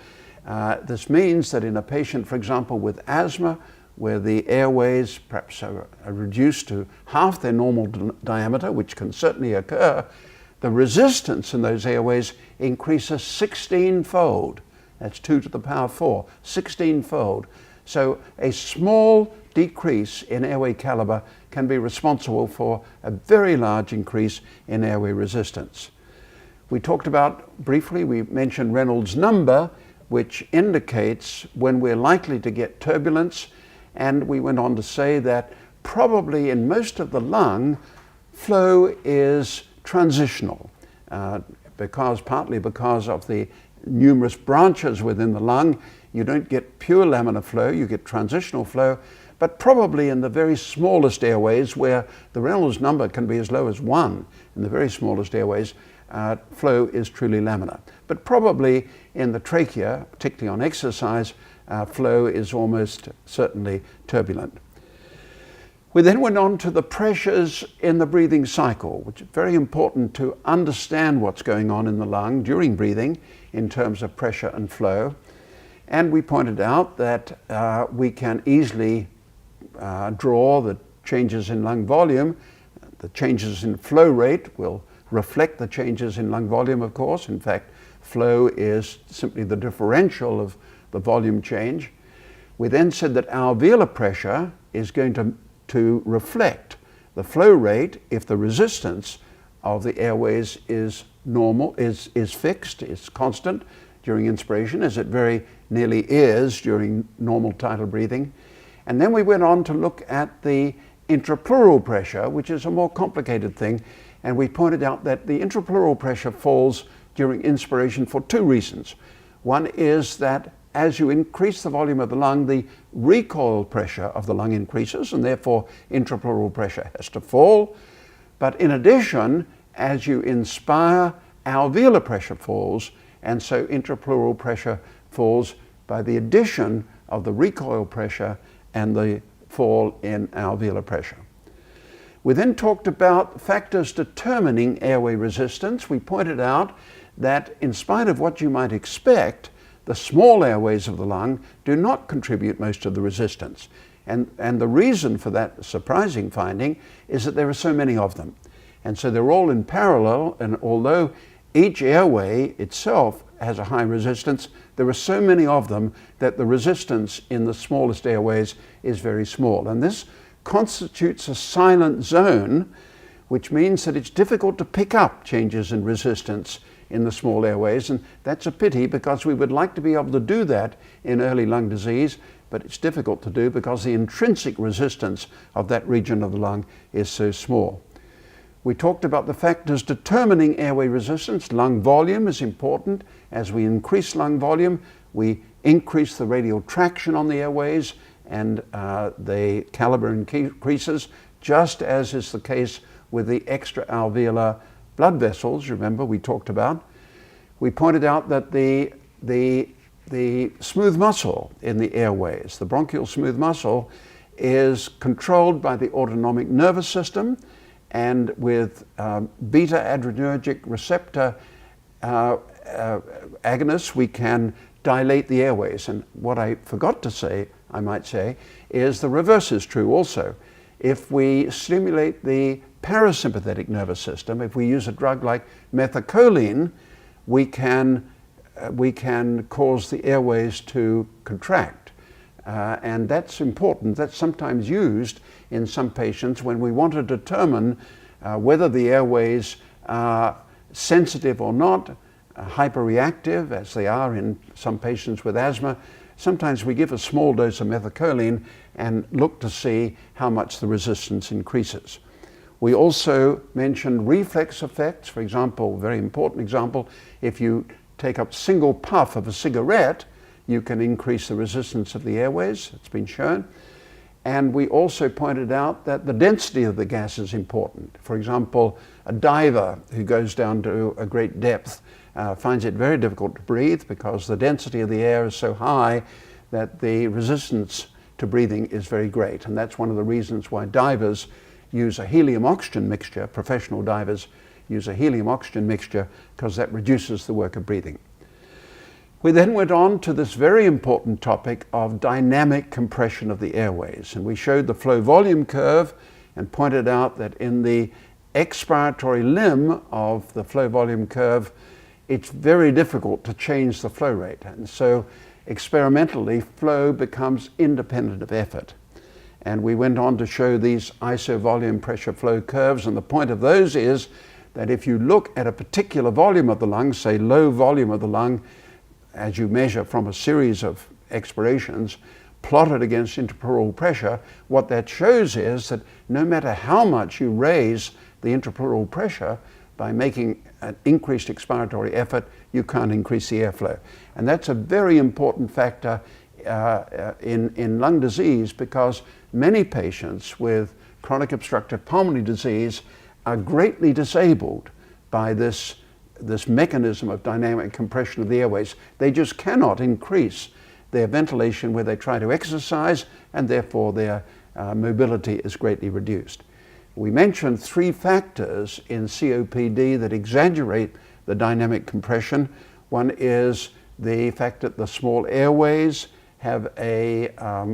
this means that in a patient, for example, with asthma, where the airways perhaps are reduced to half their normal diameter, which can certainly occur, the resistance in those airways increases 16-fold. That's 2 to the power 4, 16-fold. So a small decrease in airway caliber can be responsible for a very large increase in airway resistance. We talked about, briefly, we mentioned Reynolds number, which indicates when we're likely to get turbulence, and we went on to say that probably in most of the lung, flow is transitional, partly because of the numerous branches within the lung. You don't get pure laminar flow, you get transitional flow, but probably in the very smallest airways where the Reynolds number can be as low as 1, in the very smallest airways, flow is truly laminar. But probably in the trachea, particularly on exercise, flow is almost certainly turbulent. We then went on to the pressures in the breathing cycle, which is very important to understand what's going on in the lung during breathing in terms of pressure and flow. And we pointed out that we can easily draw the changes in lung volume. The changes in flow rate will reflect the changes in lung volume, of course. In fact, flow is simply the differential of the volume change. We then said that alveolar pressure is going to reflect the flow rate if the resistance of the airways is normal, is fixed, is constant during inspiration, as it very nearly is during normal tidal breathing. And then we went on to look at the intrapleural pressure, which is a more complicated thing. And we pointed out that the intrapleural pressure falls during inspiration for two reasons. One is that as you increase the volume of the lung, the recoil pressure of the lung increases, and therefore intrapleural pressure has to fall. But in addition, as you inspire, alveolar pressure falls, and so intrapleural pressure falls by the addition of the recoil pressure and the fall in alveolar pressure. We then talked about factors determining airway resistance. We pointed out that in spite of what you might expect, the small airways of the lung do not contribute most of the resistance. And the reason for that surprising finding is that there are so many of them. And so they're all in parallel, and although each airway itself has a high resistance, there are so many of them that the resistance in the smallest airways is very small. And this constitutes a silent zone, which means that it's difficult to pick up changes in resistance in the small airways, and that's a pity because we would like to be able to do that in early lung disease, but it's difficult to do because the intrinsic resistance of that region of the lung is so small. We talked about the factors determining airway resistance. Lung volume is important. As we increase lung volume, we increase the radial traction on the airways and the caliber increases, just as is the case with the extra-alveolar blood vessels, remember we talked about. We pointed out that the smooth muscle in the airways, the bronchial smooth muscle, is controlled by the autonomic nervous system, and with beta adrenergic receptor agonists, we can dilate the airways. And what I forgot to say, I might say, is the reverse is true also. If we stimulate the parasympathetic nervous system, if we use a drug like methacholine, we can cause the airways to contract. And that's important. That's sometimes used in some patients when we want to determine whether the airways are sensitive or not, hyperreactive, as they are in some patients with asthma. Sometimes we give a small dose of methacholine and look to see how much the resistance increases. We also mentioned reflex effects. For example, very important example, if you take a single puff of a cigarette, you can increase the resistance of the airways. It's been shown. And we also pointed out that the density of the gas is important. For example, a diver who goes down to a great depth finds it very difficult to breathe because the density of the air is so high that the resistance to breathing is very great. And that's one of the reasons why divers use a helium-oxygen mixture. Professional divers use a helium-oxygen mixture because that reduces the work of breathing. We then went on to this very important topic of dynamic compression of the airways. And we showed the flow volume curve and pointed out that in the expiratory limb of the flow volume curve, it's very difficult to change the flow rate. And so experimentally, flow becomes independent of effort. And we went on to show these isovolume pressure flow curves. And the point of those is that if you look at a particular volume of the lung, say low volume of the lung, as you measure from a series of expirations, plotted against intrapleural pressure, what that shows is that no matter how much you raise the intrapleural pressure by making an increased expiratory effort, you can't increase the airflow. And that's a very important factor in lung disease because many patients with chronic obstructive pulmonary disease are greatly disabled by this mechanism of dynamic compression of the airways. They just cannot increase their ventilation where they try to exercise, and therefore their mobility is greatly reduced. We mentioned three factors in COPD that exaggerate the dynamic compression. One is the fact that the small airways have are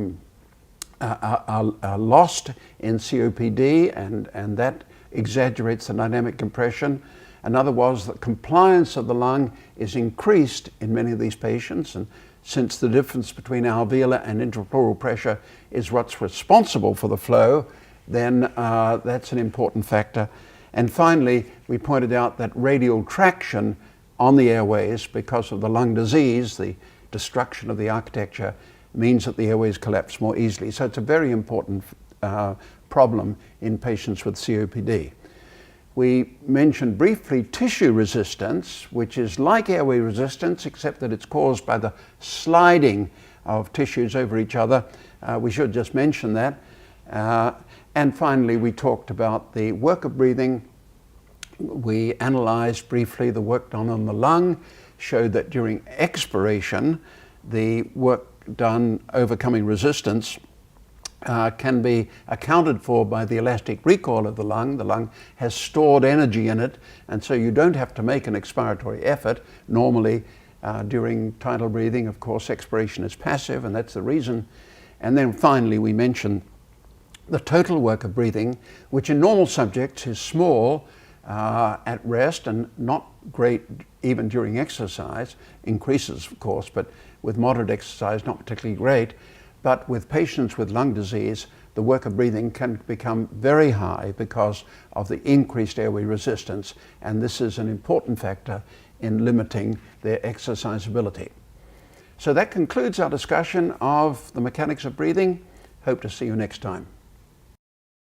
lost in COPD, and that exaggerates the dynamic compression. Another was that compliance of the lung is increased in many of these patients, and since the difference between alveolar and intrapleural pressure is what's responsible for the flow, then that's an important factor. And finally, we pointed out that radial traction on the airways, because of the lung disease, the destruction of the architecture, means that the airways collapse more easily. So it's a very important problem in patients with COPD. We mentioned briefly tissue resistance, which is like airway resistance, except that it's caused by the sliding of tissues over each other. We should just mention that. And finally, we talked about the work of breathing. We analyzed briefly the work done on the lung, showed that during expiration, the work done overcoming resistance can be accounted for by the elastic recoil of the lung. The lung has stored energy in it, and so you don't have to make an expiratory effort. Normally, during tidal breathing, of course, expiration is passive, and that's the reason. And then finally, we mentioned the total work of breathing, which in normal subjects is small at rest and not great even during exercise, increases of course, but with moderate exercise not particularly great. But with patients with lung disease, the work of breathing can become very high because of the increased airway resistance, and this is an important factor in limiting their exercise ability. So that concludes our discussion of the mechanics of breathing. Hope to see you next time.